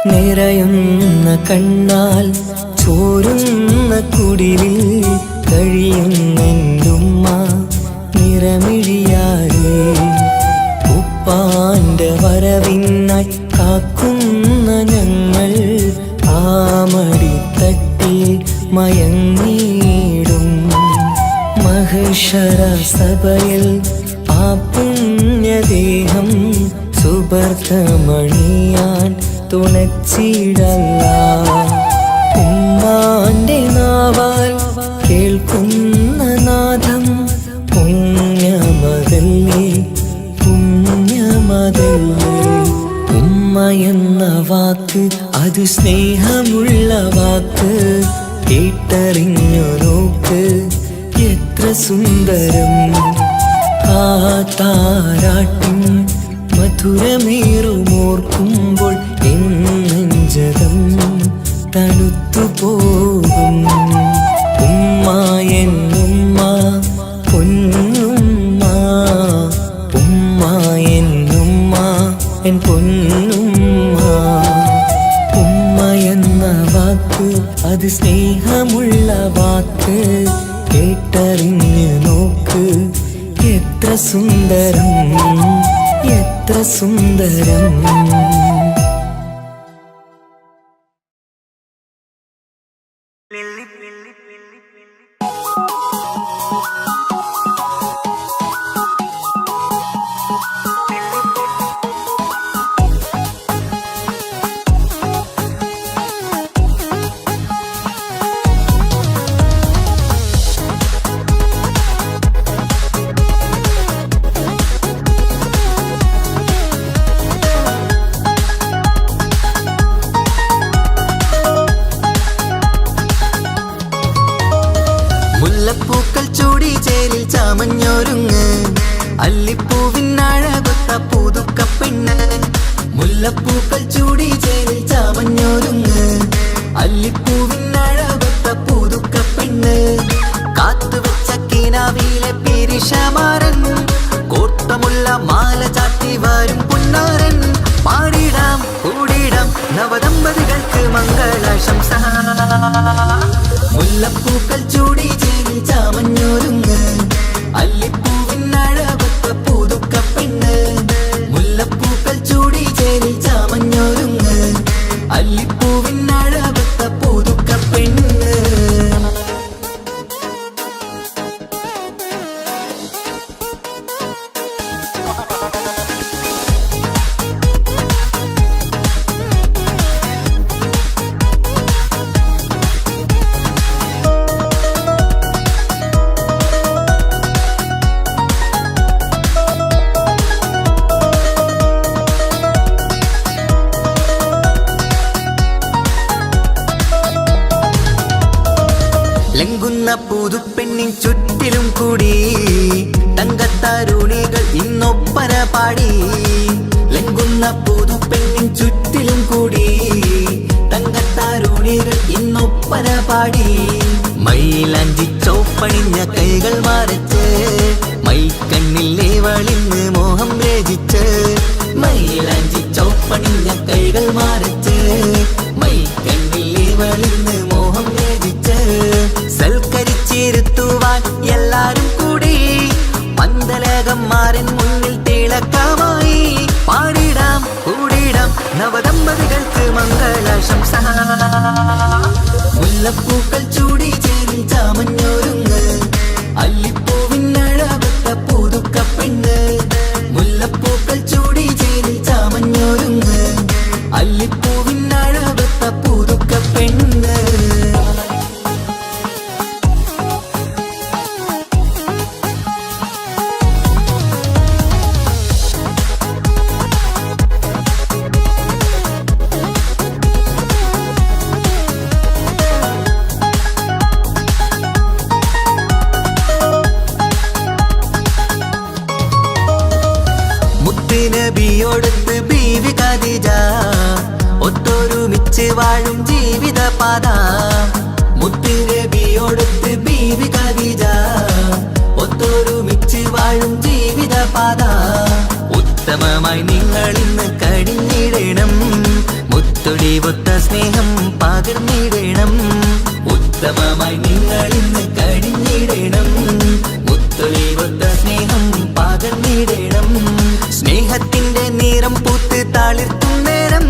നിറയുന്ന കണ്ണാൽ ചോരുന്ന കുടിലിൽ കഴിയുന്നെന്റുമ്മ നിറമിഴിയാരേ ഉപ്പാന്റെ വരവിനായി കാക്കുന്ന ഞങ്ങൾ ആമടിത്തട്ടിൽ മയങ്ങിയിടും മഹ്ശറ സഭയിൽ ആ പുണ്യദേഹം സുബർക്കമണിയാൻ തുണച്ചിടല്ല ഉമ്മാന്റെ നാവാൽ കേൾക്കുന്ന നാദം പുണ്യമതല്ലേ പുണ്യമതല്ലേ ഉമ്മ എന്ന വാക്ക് അത് സ്നേഹമുള്ള വാക്ക് കേട്ടറിഞ്ഞു നോക്ക് എത്ര സുന്ദരം ആ താരാട്ടിൻ മധുരമേറുമോർക്കുമ്പോൾ എൻ നെഞ്ചകം തണുത്തുപോകും ഉമ്മ എന്നുമ്മ പൊന്നുമ്മ ഉമ്മ എന്നുമ്മ എൻ പൊന്നുമ്മ ഉമ്മ എന്ന വാക്ക് അത് സ്നേഹമുള്ള വാക്ക് കേട്ടറിഞ്ഞ് നോക്ക് എത്ര സുന്ദരം എത്ര സുന്ദരം മുല്ലപ്പൂക്കൾ ചൂടി ചേലിൽ ചാമഞ്ഞൊരുങ്ങ് അല്ലിപ്പൂവിനഴകൊത്ത പുതുക്കപ്പെണ്ണ് മുല്ലപ്പൂക്കൾ ചൂടി ചേലിൽ ചാമഞ്ഞൊരുങ്ങ് അല്ലിപ്പൂവിനഴകൊത്ത പുതുക്കപ്പെണ്ണ് കാത്തുവെച്ച കിനാവിലെ പെരിശമാരൻ കോട്ടമുള്ള മാല ചാത്തി വരും പുന്നാരൻ പാടിടാം കൂടിടാം നവദമ്പതികൾക്ക് മംഗളാശംസ മുല്ലപ്പൂക്കൾ ചൂടി ചേരി ചാമഞ്ഞൊരുങ്ങ് അല്ലിപ്പൂവിനഴകൊത്ത പുതുക്കപ്പെണ്ണ് മുല്ലപ്പൂക്കൾ ചൂടി ചേരി ചാമഞ്ഞൊരുങ്ങ് അല്ലിപ്പൂവിനഴകൊത്ത പുതുക്കപ്പെണ്ണ് പാടി മൈലാഞ്ചി ചോപ്പണിഞ്ഞ കൈകൾ മറച്ച് മൈക്കണ്ണിലെ വളിന്ന് മോഹം രചിച്ച് മൈലാഞ്ചി ചോപ്പണിഞ്ഞ കൈകൾ മറച്ച് മൈക്കണ്ണിലെ വളിന്ന് മോഹം രചിച്ച് സൽക്കരിച്ചിരുത്തുവാൻ എല്ലാരും കൂടി പന്തലകം മാറിൻ മുന്നിൽ തിളക്കമായി പാടിടാം കൂടിടാം നവദമ്പതികൾക്ക് മംഗളാശംസ മുല്ലപ്പൂക്കൾ ചൂടി ചേരിൽ ചാമഞ്ഞൊരുങ്ങ് അല്ലിപ്പൂവിനഴവത്ത പുതുക്ക പെണ്ണ് മുല്ലപ്പൂക്കൾ ചൂടി ചേരിൽ ചാമഞ്ഞൊരുങ്ങ് അല്ലിപ്പൂവിനഴവത്ത പുതുക്ക പെണ്ണ് നബിയോടൊത്ത് ബീവി ഖദീജ ഒത്തൊരുമിച്ച് വാഴും ജീവിത പാത മുത്ത് നബിയോടൊത്ത് ബീവി ഖദീജ ഒത്തൊരുമിച്ച് വാഴും ജീവിത പാത ഉത്തമമായി നിങ്ങൾ ഇന്ന് കഴിഞ്ഞിടണം മുത്തൊടിവൊത്ത സ്നേഹം പകർന്നിടണം ഉത്തമമായി നിങ്ങൾ ഇന്ന് കഴിഞ്ഞിടണം മുത്തൊടിവൊത്ത സ്നേഹം പകർന്നിടണം സ്നേഹത്തിന്റെ നിറം പൂത്ത് താളിർത്തും നേരം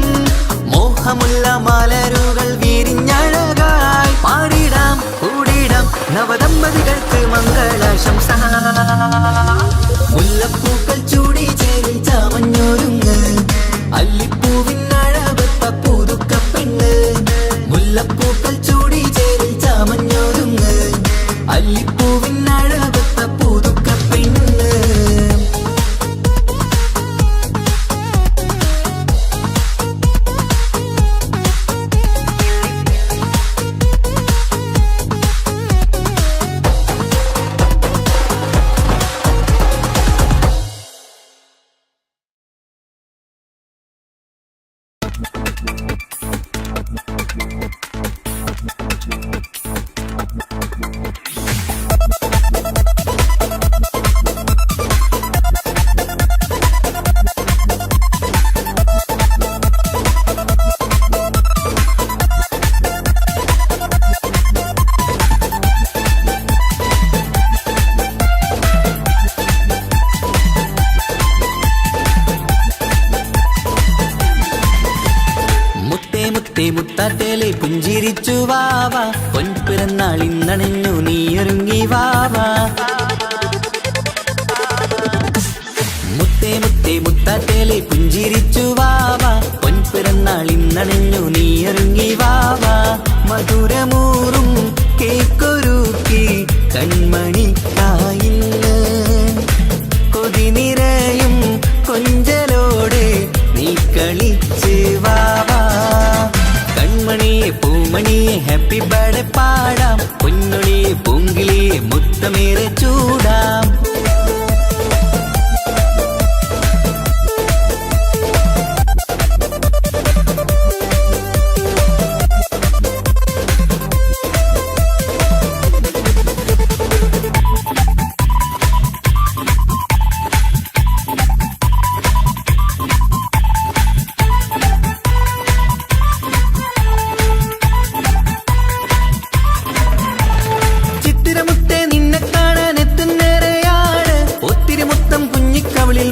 മോഹമുള്ള മലരുകൾ വിരിഞ്ഞഴകായി പാടിടാം കൂടിടാം നവദമ്പതികൾക്ക് മംഗളാശംസ മുല്ലപ്പൂക്കൾ ചൂടി ചേരിൽ ചാമഞ്ഞൊരുങ്ങ് അല്ലിപ്പൂവിനഴവത്ത പുതുക്ക പെണ്ണ് മുല്ലപ്പൂക്കൾ ചൂടി ചേരിൽ ചാമഞ്ഞൊരുങ്ങ് അല്ലിപ്പൂവിനഴവത്ത പുതുക്ക പെണ്ണ് മുത്താറ്റേലെ പുഞ്ചിരിച്ചു വാവ പൊൻപിറന്നാൾ ഇന്നണിഞ്ഞു നീയൊരുങ്ങി വാവ മുത്തേ മുത്തേ മുത്താറ്റേലെ പുഞ്ചിരിച്ചു വാവ പൊൻപിറന്നാൾ ഇന്നണിഞ്ഞു നീയൊരുങ്ങി വാവ മധുരമൂറും കേക്കൊരുക്കി കൺമണിക്കായിന്ന് കൊതി നിറയും കൊഞ്ചലോടെ നീ കളിച്ച് വാവ കൺമണിയെ പൂമണിയെ ഹാപ്പി ബർത്ത്ഡേ പാടാം പൊന്നൊളിയെ പൂങ്കിളിയെ മുത്തമേറെ ചൂടാം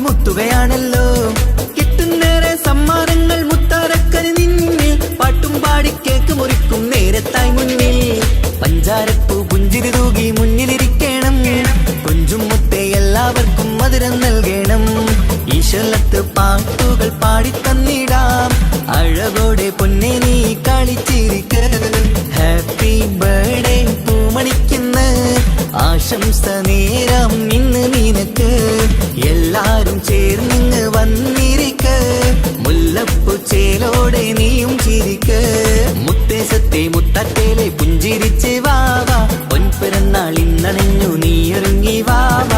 മുത്തുകയാണല്ലോ കിട്ടുന്നേറെ സമ്മാനങ്ങൾ മുത്താരക്കനി നിന്നിൽ പാട്ടും പാടി കേക്ക് മുറിക്കും നേരത്തായി മുന്നിൽ പഞ്ചാരപ്പൂ പുഞ്ചിരി തൂകി മുന്നിലിരിക്കണം കൊഞ്ചും മുത്തേ എല്ലാവർക്കും മധുരം നൽകണം ഈശ്വലത്ത് പാട്ടുകൾ പാടിത്തന്നിടാം അഴകോടെ പൊന്നെ നീ കളിച്ചിരിക്ക ഹാപ്പി ബർത്ത്ഡേ പൂമണിക്കുന്ന ആശംസ നേരം ഇന്ന് നിനക്ക് എല്ലാരും ചേർന്നിങ്ങ് വന്നിരിക്ക മുല്ലപ്പൂ ചേലോടെ നീയും ചിരിക്ക് മുത്തേസത്തെ മുത്തറ്റേലെ പുഞ്ചിരിച്ച് വാവ പൊൻപിറന്നാൾ ഇന്നണിഞ്ഞു നീയൊരുങ്ങി വാവ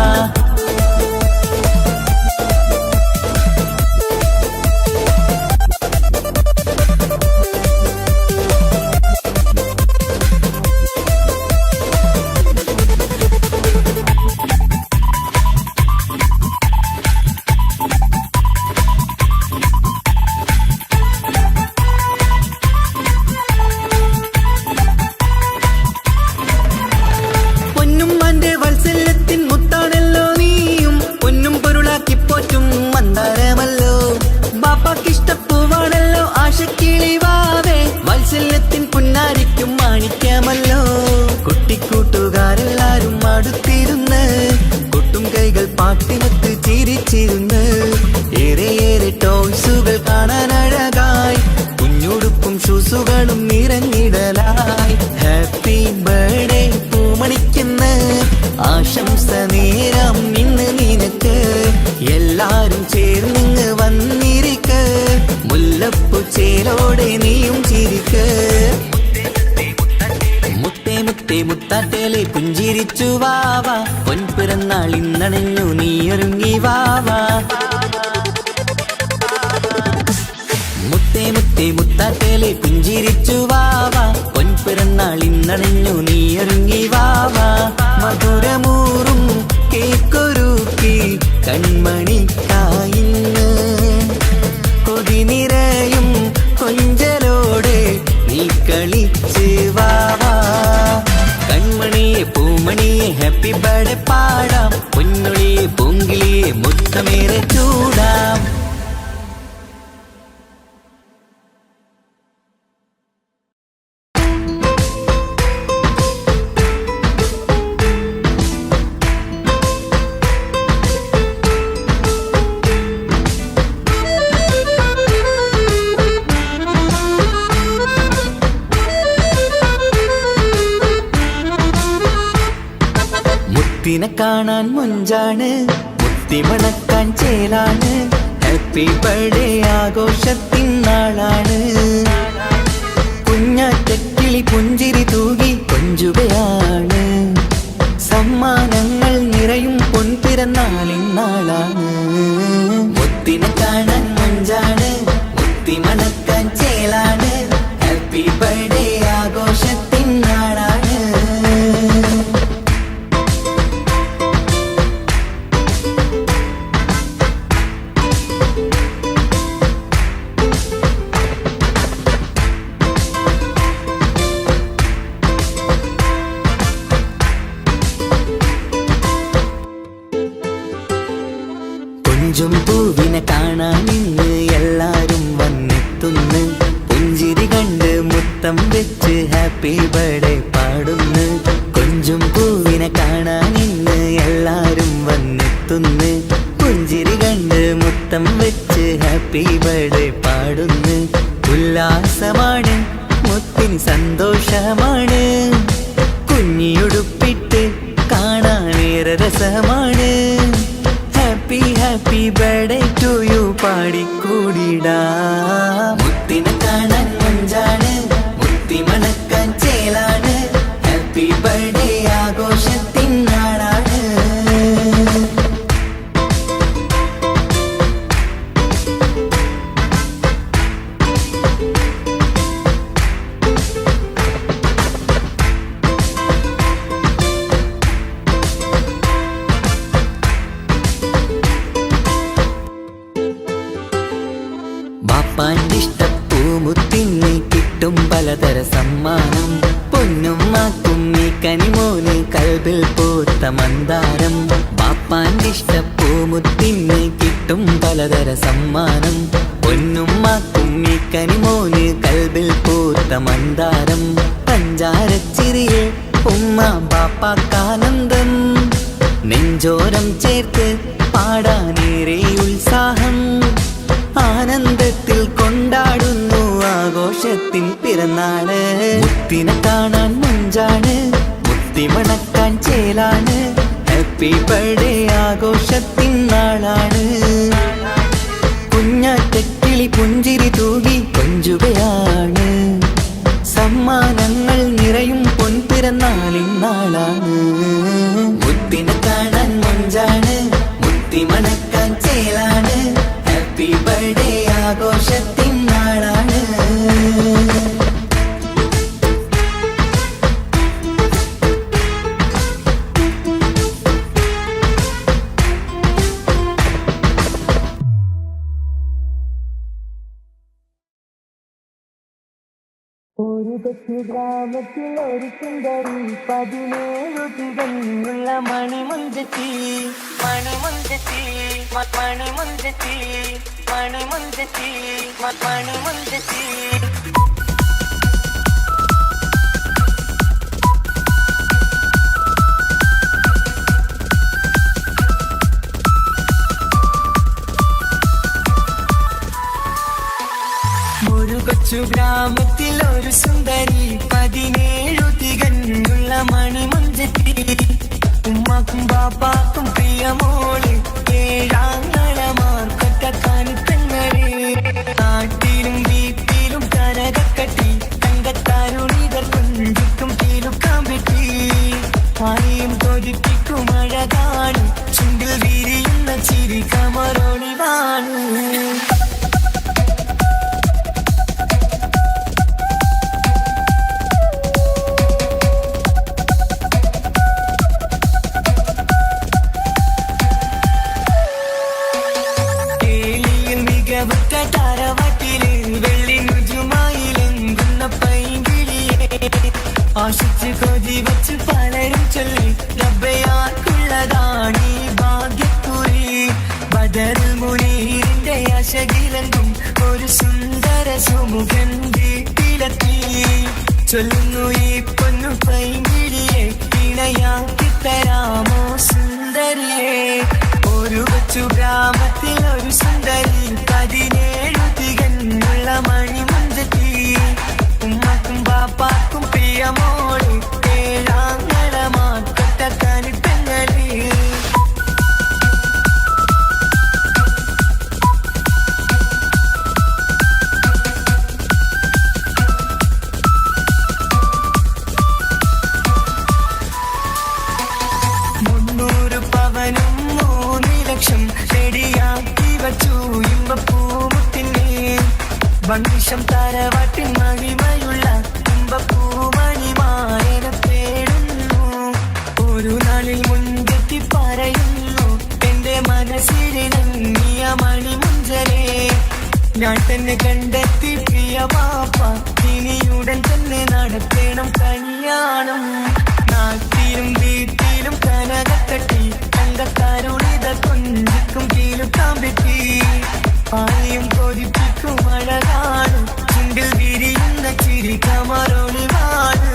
കൊട്ടും കൈകൾ പാട്ടിമത്ത് ചിരിച്ചിരുന്ന് ഏറെ ടോയ്സുകൾ കാണാൻ അഴകായി കുഞ്ഞുടുപ്പും ഷൂസുകളും നിറഞ്ഞിടലായി ഹാപ്പി ബർത്ത്ഡേ പൂമണിക്കുന്ന ആശംസ നേരം ഇന്ന് നിനക്ക് എല്ലാരും ചേർന്നിങ്ങ് വന്നിരിക്ക് മുല്ലപ്പൂ ചേലോടെ നീയും ചിരിക്ക് മുത്തേ മുത്തേ മുത്താട്ടേലെ പുഞ്ചിരിച്ചു വാവാ പൊൻപിറന്നാൾ ഇന്നണഞ്ഞു നീയൊരുങ്ങി വാവാ മുത്തേ മുത്തേ മുത്താട്ടേലെ പുഞ്ചിരിച്ചു വാവാ പൊൻപിറന്നാൾ ഇന്നണഞ്ഞു നീയൊരുങ്ങി വാവാ മധുരമൂറും കേക്കൊരുക്കി കൺമണിക്കായിന്ന് കൊതി നിറയും കൊഞ്ചലോടെ നീ കളിച്ച് വാവാ കൺമണിയെ പൂമണിയെ ഹാപ്പി ബർത്ത്ഡേ പാടാം പൊന്നൊളിയെ പൂങ്കിളിയെ മുത്തമേറെ ചൂടാം മുത്തിനെ കാണാൻ മുഞ്ചാണ് മുത്തിമണക്കാൻ ചേലാണ് ഹാപ്പി ബർത്ത്ഡേ ആഘോഷത്തിൻ നാളാണ് കുഞ്ഞാറ്റക്കിളി പുഞ്ചിരി തൂകി കൊഞ്ചുകയാണ് സമ്മാനങ്ങൾ നിറയും പൊൻപിറന്നാളിൻ നാളാണ് മുത്തിനെ കാണാൻ മുഞ്ചാണ് മുത്തിമണക്കാൻ ചേലാണ് ഹാപ്പി ബർത്ത്ഡേ ആഘോഷത്തിൻ നാളാണ് കൊഞ്ചും പൂവിനെ കാണാൻ ഇന്ന് എല്ലാരും വന്നെത്തുന്നു പുഞ്ചിരി കണ്ട് മുത്തം വെച്ച് ഹാപ്പി ബർത്ത്ഡേ പാടുന്നു കൊഞ്ചും പൂവിനെ കാണാൻ ഇന്ന് എല്ലാരും വന്നെത്തുന്നു പുഞ്ചിരി കണ്ട് മുത്തം വെച്ച് ഹാപ്പി ബർത്ത്ഡേ പാടുന്നു ഉല്ലാസമാണ് മുത്തിന് സന്തോഷമാണ് കുഞ്ഞിയുടുപ്പിട്ട് കാണാനേറെ രസമാണ് happy happy birthday to you പാടിക്കൂടിടാ മുത്തിനെ കാണാൻ മഞ്ചാണ് മുത്തി മണക്കാൻ ചേലാണ് ഹാപ്പി ബർത്ത്ഡേ ആഘോഷത്തിൻ നാളാണ് ബാപ്പാൻ്റിഷ്ടപ്പൂമുത്തിന് കിട്ടും പലതര സമ്മാനം പൊന്നും മാക്കും ഈ കനിമോന് കൽബിൽ പൂത്ത മന്ദാരം ബാപ്പാൻ്റിഷ്ടപ്പൂമുത്തിന് കിട്ടും പലതര സമ്മാനം പൊന്നും മാക്കും ഈ കനിമോന് കൽബിൽ പൂത്ത മന്ദാരം പഞ്ചാരച്ചിരിയെ ഉമ്മ ബാപ്പാക്കാനന്ദം നെഞ്ചോരം ചേർത്ത് പാടാനേറെ ഉത്സാഹം ആനന്ദത്തിൽ കൊണ്ടാടുന്നു ആഘോഷത്തിൻ പിറന്നാള് മുത്തിനെ കാണാൻ മുഞ്ചാണ് മുത്തി മണക്കാൻ ചേലാണ് ഹാപ്പി ബർത്ത്ഡേ ആഘോഷത്തിൻ നാളാണ് കുഞ്ഞാറ്റക്കിളി പുഞ്ചിരി തൂകി കൊഞ്ചുകയാണ് സമ്മാനങ്ങൾ നിറയും പൊൻപിറന്നാളിൻ നാളാണ് മുത്തിനെ കാണാൻ മുഞ്ചാണ് മുത്തി മണക്കാൻ ചേലാണ് ഹാപ്പി ബർത്ത്ഡേ ആഘോഷത്തിൻ നാളാണ് ഒരു കൊച്ചു ഗ്രാമത്തിൽ ഒരു സുന്ദരി 17 തികഞ്ഞുള്ള മണിമുഞ്ചത്തി മണിമുഞ്ചത്തി മണിമുഞ്ചത്തി മണിമുഞ്ചത്തി മണിമുഞ്ചത്തി കൊച്ചു ഗ്രാമത്തിൽ ഒരു സുന്ദരി 17 തികഞ്ഞുള്ള മണിമഞ്ചത്തി ഉമ്മാക്കും ബാപ്പാക്കും പ്രിയമോള് ഏഴാങ്ങളമാർക്കൊറ്റ കാണിത്തങ്ങള് നാട്ടിലും വീട്ടിലും കരകക്കട്ടി തങ്കത്താരുണികൾ കുഞ്ചിക്കും തീലുക്കാൻ പറ്റി ആരെയും കൊതിപ്പിക്കും അഴകാണ് ചുണ്ടിൽ വിരിയുന്ന ചിരി കമറൊളിവാണ് താരവാട്ടില് വെള്ളി നുജുമായിലെങ്കുന്ന പൈങ്കിളിയെ ആശിച്ച് കൊതി വച്ച് പലരും ചൊല്ലി റബ്ബയാർക്കുള്ളതാണ് ഈ ഭാഗ്യക്കുറി ബദറുൽ മുനീറിന്റെ അശകിലെങ്കും ഒരു സുന്ദര സുമുഖൻ വീട്ടിലെത്തി ചൊല്ലുന്നു ഈ പൊന്നു പൈങ്കിളിയെ ഇണയാക്കി തരാമോ സുന്ദരിയെ ഒരു കൊച്ചു ഗ്രാമത്തിൽ ഒരു സുന്ദരി 17 തികഞ്ഞുള്ള മണിമഞ്ചത്തി ഉമ്മക്കും ബാപ്പാക്കും പ്രിയമോള് ഏഴാങ്ങളമാർക്കൊറ്റ കാണിത്തങ്ങള് പവനും 3 ലക്ഷം റെഡിയാക്കി വച്ചു ഇമ്പപ്പൂമുട്ടിനെ ഭംഗിഷം താരവാട്ടിൻ മഹിമയുള്ള ഇമ്പപ്പൂമണിമാരനെ തേടുന്നു ഒരു നാളിൽ മുൻകെത്തി പറയുന്നു എന്റെ മനസ്സിലിണങ്ങിയ മണിമുഞ്ചലേ ഞാൻ തന്നെ കണ്ടെത്തി പ്രിയ വാപ്പ ഇനിയുടൻ തന്നെ നടത്തണം കല്യാണം നാട്ടിലും വീട്ടിലും കനകത്തട്ടി തങ്കക്കാരുണിത കൊഞ്ചിക്കും കീലുക്കാൻ പറ്റി ആരെയും കൊതിപ്പിക്കും അഴകാണ് ചുണ്ടിൽ വിരിയുന്ന ചിരി കമറൊളിവാണ്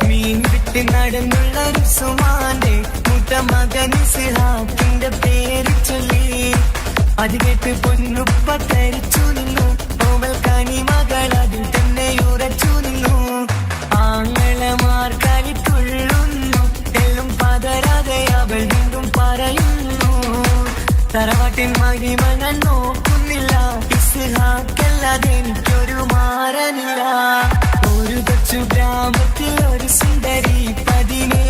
മീൻ വിട്ട് നടന്നുള്ള സുമാന്റെ മുട്ട മകൻ സിഹാക്കിന്റെ പേര് ചൊല്ലി അത് കേട്ട് പൊന്നുപ്പ തരിച്ചു നിന്നു ഓവൽ കനി മകൾ അതിൽ തന്നെ ഉറച്ചു നിന്നു ആങ്ങളമാർ കളിത്തുള്ളുന്നു എല്ലും പതരാതെ അവൾ വീണ്ടും പറയുന്നു തറവാട്ടിൻ മഹിമ ഞാൻ നോക്കുന്നില്ല ഇസ്ഹാക്കല്ലാതെ എനിക്കൊരു മാറനില്ല ഒരു കൊച്ചു ഗ്രാമത്തിൽ ഒരു സുന്ദരി 17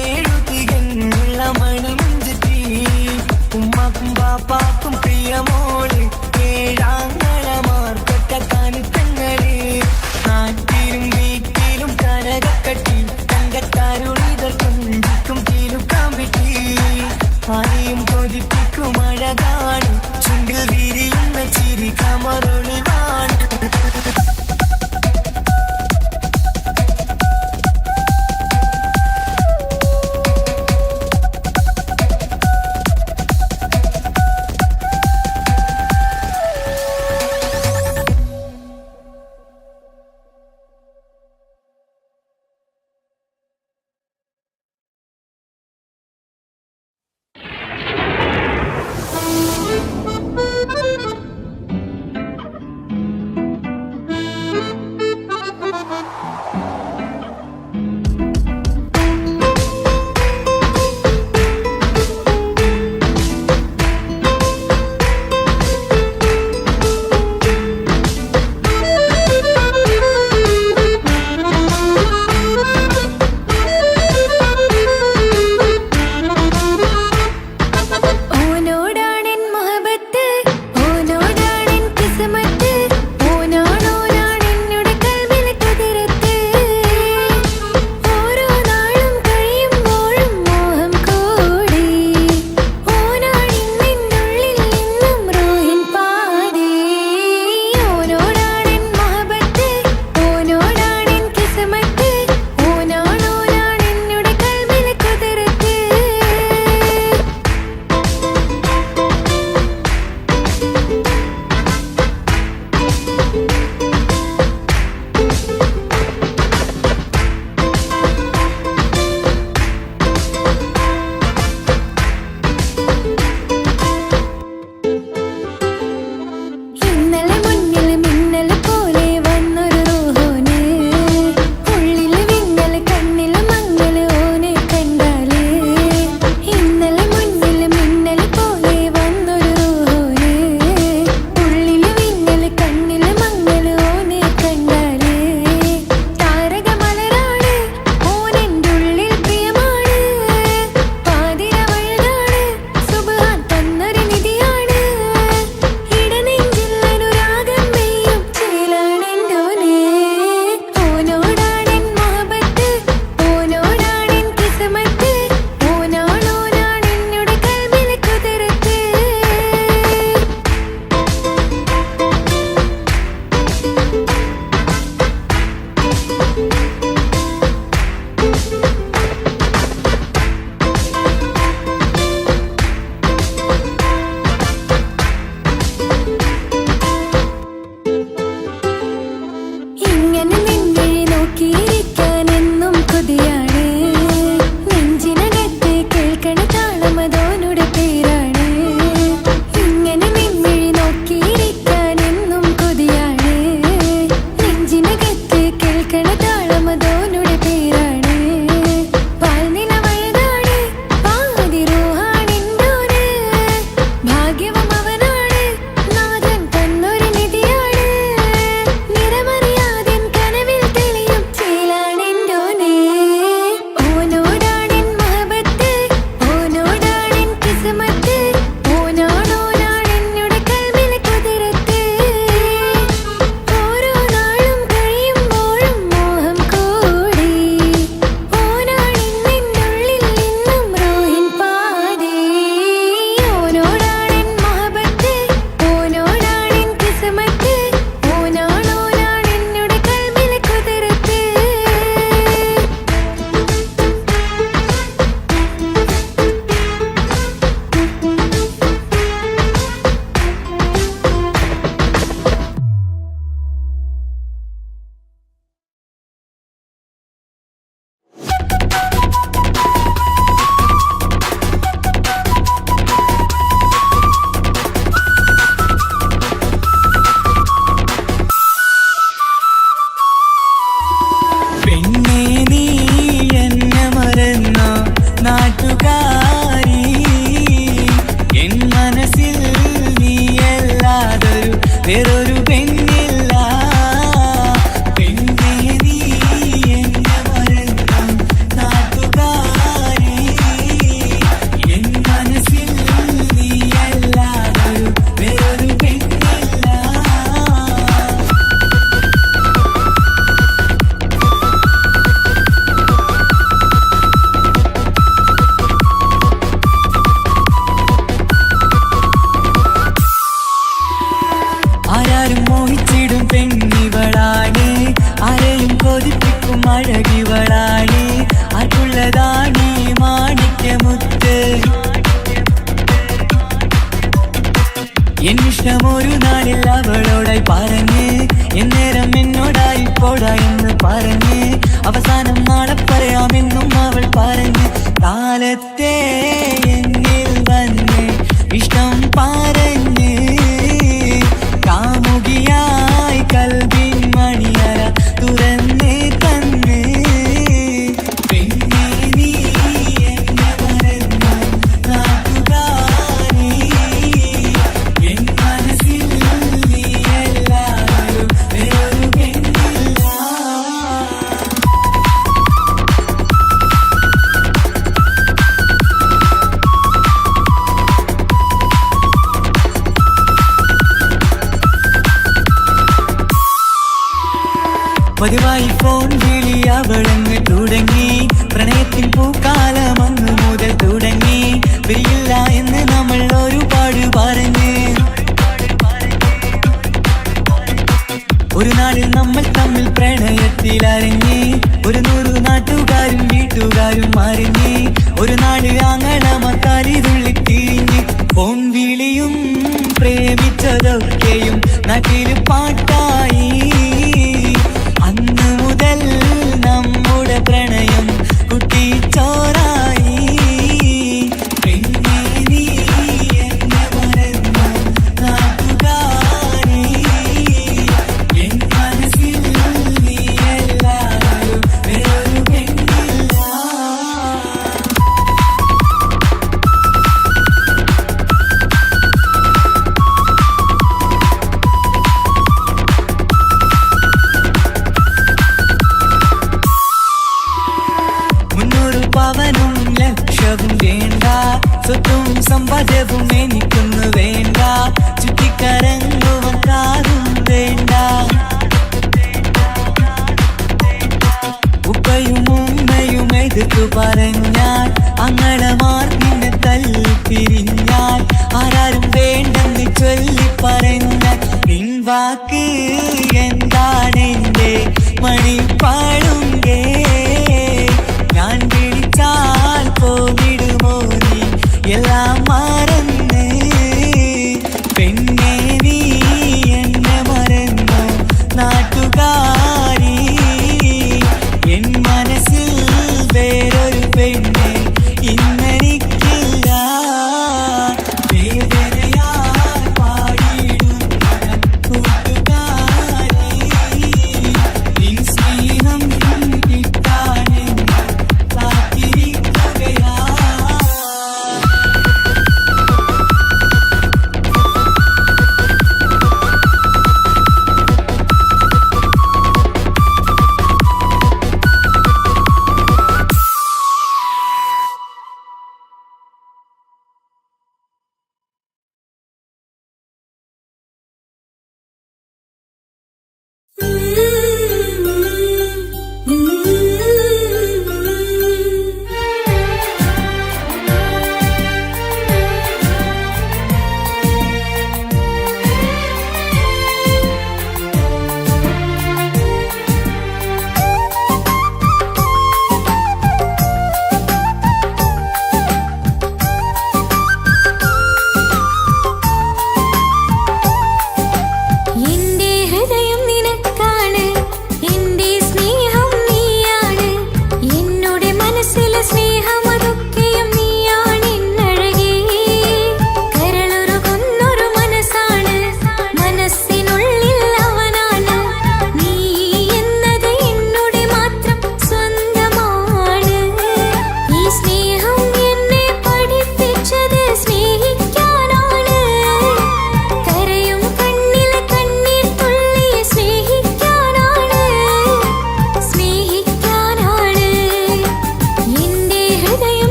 തികഞ്ഞുള്ള മണിമഞ്ചത്തി ഉമ്മാക്കും ബാപ്പാക്കും പ്രിയമോള് ഏഴാങ്ങളമാർക്കൊറ്റ കാണിത്തങ്ങള് നാട്ടിലും വീട്ടിലും കരകക്കട്ടി തങ്കത്താരുണികൾ കൊഞ്ചിക്കും തീലുക്കാൻ പറ്റി ആരെയും കൊതിപ്പിക്കും അഴകാണ് ചുണ്ടിൽ വിരിയുന്ന ചിരി കമറൊളിവാണ് വേറൊരു പെണ്ണില്ല. പെണ്ണേ നീ എന്നെ മറന്നു നാട്ടുകാരി, എൻ മനസ്സിൽ നീയല്ലാതൊരു വേറൊരു പെണ്ണില്ല. ആരാരും മോഹിച്ചിടും പെണ്ണിവളാണ്, ആരെയും കൊതിപ്പിക്കും അഴകിവളാണ്, അതുള്ളതാണ് മാണിക്യമുത്ത്. എന്നിഷ്ടം ഒരു നാളിൽ അവളോടായി പറഞ്ഞ്, എന്നേരം എന്നോടായി പോടാ എന്ന് പറഞ്ഞ്, അവസാനം നാളെ പറയാമെന്നും അവൾ പറഞ്ഞ്, കാലത്തെ എന്നിൽ വന്ന് ഇഷ്ടം പറഞ്ഞ്, കാമുകിയായി കൽവിൻ മണിയറ തുറന്ന് തന്ന്. പെണ്ണേ നീ എന്നെ മറന്നു നാട്ടുകാരി, എൻ മനസ്സിൽ നീയല്ലാതൊരു വേറൊരു പെണ്ണില്ല. പതിവായി ഫോൺ വിളി അവളങ്ങ് തുടങ്ങി, പ്രണയത്തിൻ പൂക്കാലം അന്ന് മുതൽ തുടങ്ങി. പിരിയില്ല എന്ന് നമ്മൾ ഒരുപാട് പറഞ്ഞ്, ഒരു നാളിൽ നമ്മൾ തമ്മിൽ പ്രണയത്തിലറിഞ്ഞ്, 100 നാട്ടുകാരും വീട്ടുകാരും അറിഞ്ഞ്, ഒരു നാട് ആങ്ങളമക്കാരി തുള്ളിത്തിരിഞ്ഞ്. ഫോൺ വിളിയും പ്രേമിച്ചതൊക്കെയും നാട്ടിൽ പാട്ടായി. അന്ന് മുതൽ നമ്മുടെ പ്രണയം കുട്ടിച്ചോറായി. പെണ്ണേ നീ എന്നെ മറന്നു നാട്ടുകാരി, എൻ മനസ്സിൽ നീയല്ലാതൊരു വേറൊരു പെണ്ണില്ല. പവനും ലക്ഷവും വേണ്ട, സ്വത്തും സമ്പാദ്യവും എനിക്കൊന്നു വേണ്ട, ചുറ്റിക്കറങ്ങുവാൻ കാറും വേണ്ട. ഉപ്പയും ഉമ്മയും എതിർത്തു പറഞ്ഞാൽ, അങ്ങളമാർ നിന്നെ തല്ലിപ്പിരിഞ്ഞാൽ, ആരാരും വേണ്ടെന്ന് ചൊല്ലി പറഞ്ഞാൽ, പിൻവാക്ക് എന്താണെന്റെ മണിപ്പാടുങ്കേ. ഞാൻ വിളിച്ചാൽ പോവിടുമോ നീ എല്ലാം മറന്ന്. പെണ്ണേ നീ എന്നെ മറന്നു നാട്ടുകാരി, എൻ മനസ്സിൽ വേറൊരു പെണ്ണ് ഇന്നെനിക്കില്ല. വേദനയാൽ പാടിയിടുന്ന കൂട്ടുകാരി, നിൻ സ്നേഹം കിട്ടാനെന്ന് കാത്തിരിക്കുകയാ.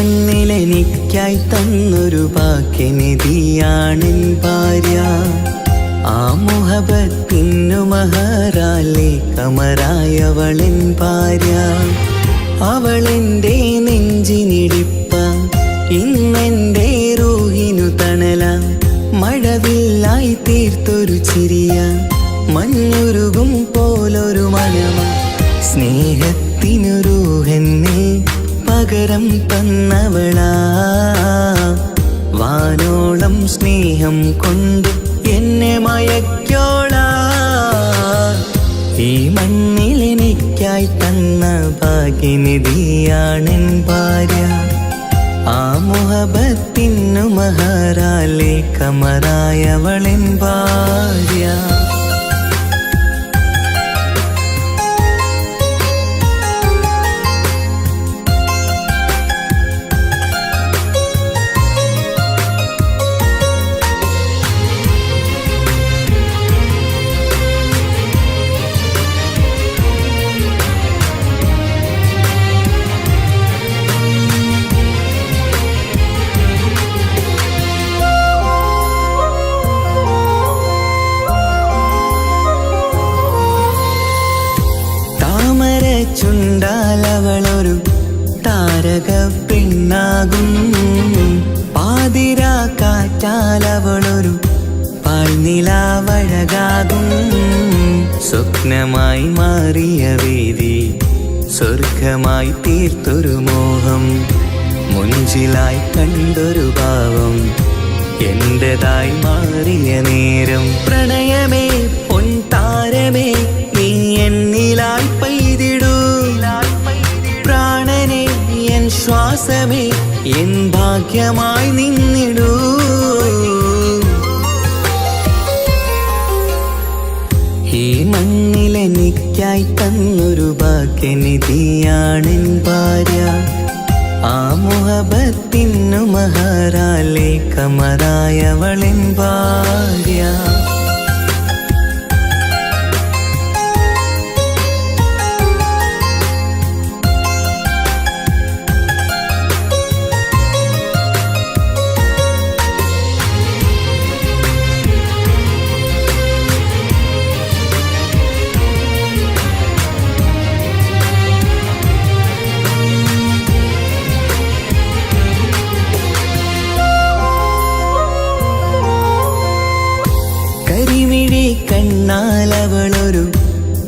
മണ്ണിലെനിക്കായി തന്നൊരു ഭാഗ്യനിധിയാണെൻ ഭാര്യ. ആ മുഹബത്തിനു മഹറാലെ കമറായവളെൻ ഭാര്യ. അവളെന്റെ നെഞ്ചിനിടിപ്പ, ഇന്നെന്റെ റൂഹിനു തണല. മഴവില്ലായി തീർത്തൊരു ചിരിയ, മഞ്ഞുരുകും പോലൊരു മനമ. സ്നേഹത്തിനു റൂഹെന്നെ പകരം തന്നവളാ. വാനോളം സ്നേഹം കൊണ്ട് എന്നെ മയക്കോളാ. ഈ മണ്ണിലെനിക്കായി തന്ന ഭാഗ്യനിധിയാണെൻ ഭാര്യ. ആ മുഹബത്തിനു മഹറാലെ കമറായവളെൻ ഭാര്യ. ചുണ്ടാലവളൊരു താരക പെണ്ണാകും. പാതിരാ കാറ്റാലവളൊരു പാൽനിലാവഴകാകും. സ്വപ്നമായി മാറിയ വേദി സ്വർഗമായി തീർത്തൊരു മോഹം. മുഞ്ചിലായി കണ്ടൊരു ഭാവം എന്റേതായി മാറിയ നേരം. പ്രണയമേ പൊൻതാരമേ നീ എന്നിലായി പെയ്തിടൂ. പ്രാണനെ എൻ ശ്വാസമേ എൻ ഭാഗ്യമായി നിന്നിടൂ. ഈ മണ്ണിലെനിക്കായി തന്നൊരു ഭാഗ്യനിധിയാണെൻ ഭാര്യ. ആ മുഹബത്തിനു മഹറാലെ കമറായവളെൻ ഭാര്യ. കണ്ണാലവളൊരു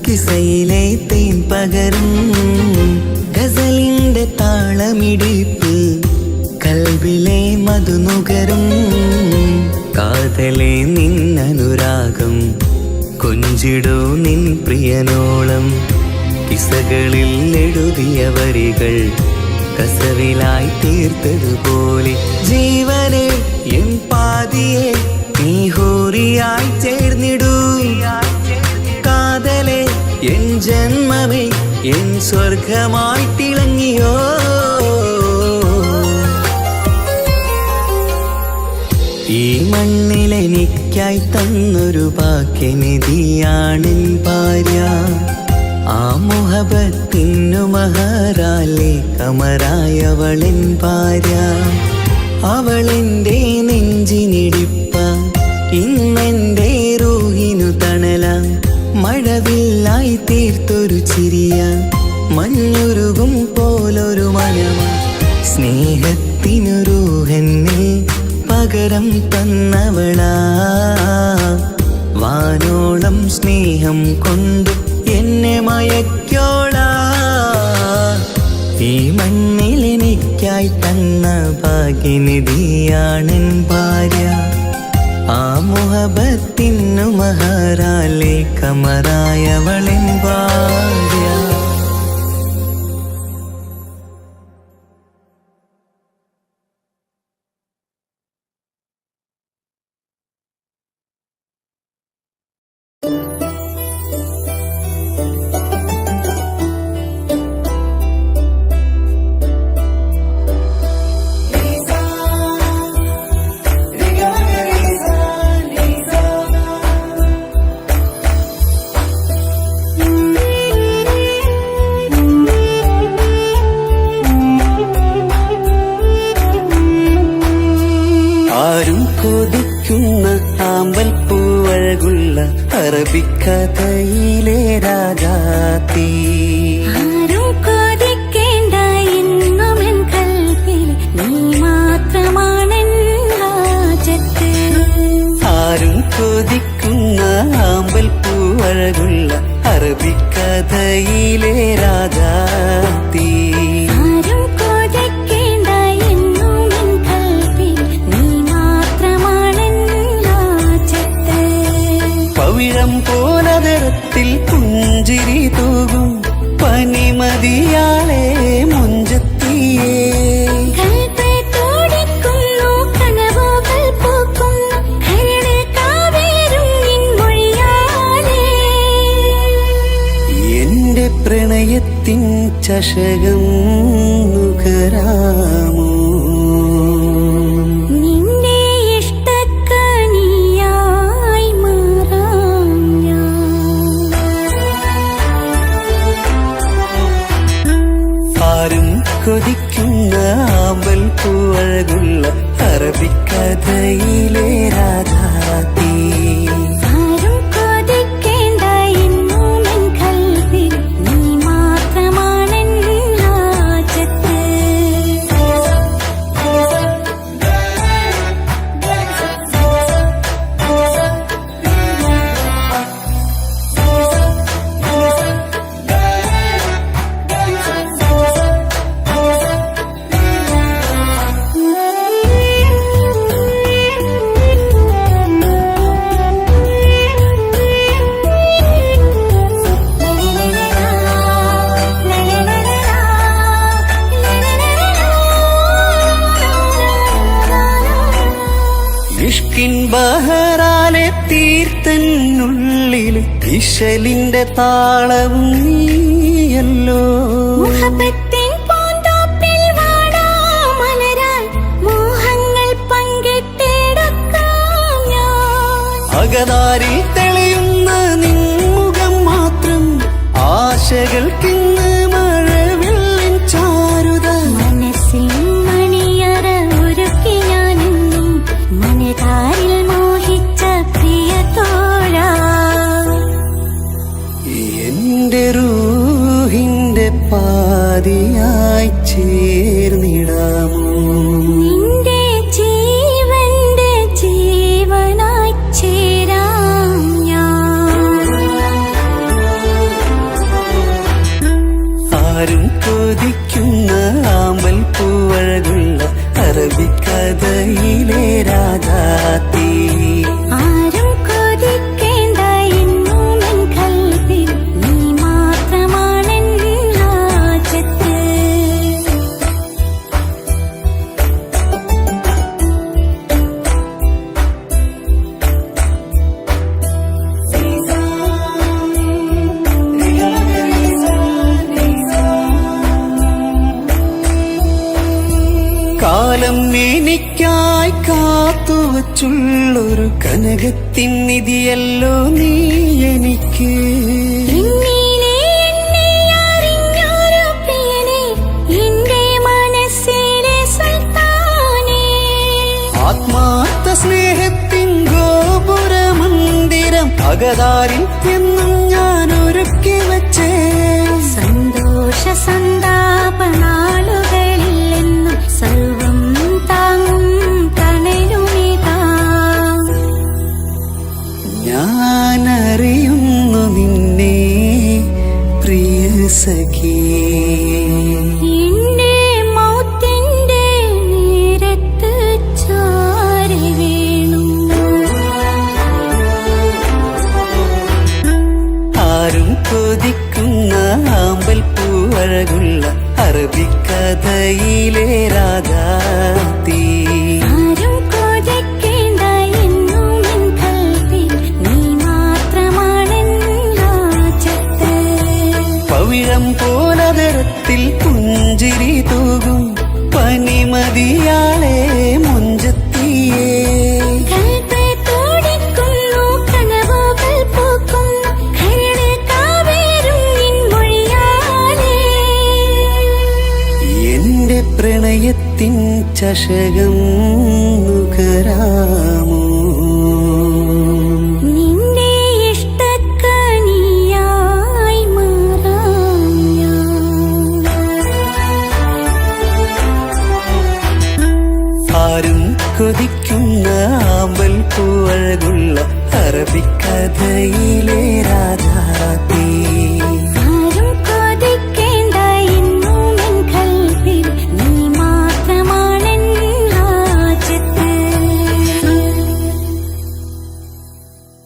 കിസയിലെ തേൻ പകരും. ഗസലിന്റെ താളമിടിപ്പ് കൽബിലെ മധുനുകരും. കാതലെ നിന്നനുരാഗം കൊഞ്ചിടൂ നിൻ പ്രിയനോളം. കിസകളിൽ എഴുതിയ വരികൾ കസവിലായി തീർത്തതുപോലെ. ജീവനെ എൻ പാതിയെ നീ ഹൂറിയായി ചേർന്നിടൂ. കാതലെ എൻ ജന്മമേ എൻ സ്വർഗമായി തിളങ്ങിയോ. ഈ മണ്ണിലെനിക്കായി തന്നൊരു ഭാഗ്യനിധിയാണെൻ ഭാര്യ. ആ മുഹബത്തിനു മഹറാലെ കമറായവളെൻ ഭാര്യ. അവളെന്റെ നെഞ്ചിനിടിപ്പ, ഇന്നെന്റെ റൂഹിനു തണല. മഴവില്ലായി തീർത്തൊരു ചിരിയ, മഞ്ഞുരുകും പോലൊരു മനമ. സ്നേഹത്തിനു റൂഹെന്നെ പകരം തന്നവളാ. വാനോളം സ്നേഹം കൊണ്ട് എന്നെ മയക്കോളാ. ഈ മണ്ണിലെനിക്കായി തന്ന ഭാഗ്യനിധിയാണെൻ ഭാര്യ. ആ മുഹബത്തിനു മഹറാലെ കമറായവളെൻ ഭാര്യ. അറബിക്കഥയിലെ രാജാത്തി. ആരും കൊതിക്കേണ്ട എന്നുമെൻ കൽവിൽ നീ മാത്രമാണെൻ ഹാജത്ത്. ആരും കൊതിക്കുന്ന ആമ്പൽ പൂവഴകുള്ള അറബിക്കഥയിലെ രാജാത്തി. ആരും കൊതിക്കേണ്ട എന്നുമെൻ കൽവിൽ നീ മാത്രമാണെൻ ഹാജത്ത്. പവിഴം പോലതരത്തിൽ പുഞ്ചിരി തൂകും പനിമതിയാളെ മുഞ്ചത്തിയേ. കൽബ് തുടിക്കുന്നു, കനവുകൾ പൂക്കുന്നു, കരട് കാവേരും നിൻ മൊഴിയാലേ. എന്റെ പ്രണയത്തിൻ ചഷകം നുകരാമോ? നിന്റെ ഇഷ്ടക്കനിയായി മാറാം ഞാൻ. ആരും കൊതിക്കുന്ന ആമ്പൽ പൂവഴകുള്ള അറബിക്കഥയിലെ രാജാത്തി. ആരും കൊതിക്കേണ്ട എന്നുമെൻ കൽവിൽ നീ മാത്രമാണെൻ ഹാജത്ത്. ഇഷ്കിൻ ബഹറാലെ തീർത്തന്നുള്ളിൽ ഇശലിന്റെ താളവും നീയല്ലോ. മുഹബത്തിൻ പൂന്തോപ്പിൽ വാടാമലരായി മോഹങ്ങൾ പങ്കിട്ടെടുക്കാം ഞാൻ. അകതാരിൽ തെളിയുന്ന നിൻമുഖം മാത്രം ആശകൾക്കിന്ന് മഴവില്ലിൻ ചാരുത. മനസ്സിൻ മണിയറ ഒരുക്കി ഞാനെന്നും മനതാരിൽ മോഹിച്ച പ്രിയ തോഴാ. എന്റെ റൂഹിന്റെ പാതിയായി ചേർന്നിടാമോ? നിന്റെ ജീവന്റെ ജീവനായി ചേരാം ഞാൻ. ആരും കൊതിക്കുന്ന ആമ്പൽ പൂവഴകുള്ള അറബിക്കഥയിലെ രാജാത്തി. ആരും കൊതിക്കേണ്ട എന്നുമെൻ കൽവിൽ നീ മാത്രമാണെൻ ഹാജത്ത്. കാലം എനിക്കായി കാത്തുവച്ചുള്ളൊരു കനകത്തിൻ നിധിയല്ലോ നീ എനിക്ക്. എന്നിലെ എന്നെ അറിഞ്ഞൊരു പ്രിയനെ, എന്റെ മനസ്സിലെ സുൽത്താനേ. ആത്മാർത്ഥ സ്നേഹത്തിൻ ഗോപുരമന്ദിരം അകതാരിൽ എന്നും ഞാൻ ഒരുക്കി വച്ചേ. സന്തോഷ സന്താപനാളുകളിൽ എന്നും സർവം താങ്ങും തണലുമിതാ. ഞാനറിയുന്നു നിന്നെ പ്രിയ സഖി. എന്റെ മൗത്തിന്റെ നേരത്ത് ചാരി വീണു. ആരും കൊതിക്കുന്ന ആമ്പൽ പൂവഴകുള്ള അറബിക്കഥയിലെ രാജാത്തി. ആരും കൊതിക്കേണ്ട എന്നുമെൻ കൽവിൽ നീ മാത്രമാണെൻ ഹാജത്ത്. പവിഴം പോലതരത്തിൽ പുഞ്ചിരി തൂകും പനിമതിയാളെ മുഞ്ചത്തിയേ. കൽബ് തുടിക്കുന്നു, കനവുകൾ പൂക്കുന്നു, കരട് കാവേരും നിൻ മൊഴിയാലേ. എന്റെ പ്രണയത്തിൻ ചഷകം നുകരാമോ? നിന്റെ ഇഷ്ട കൊതിക്കുന്ന ആമ്പൽ പൂവഴകുള്ള അറബിക്കഥയിലെ രാധാത്തി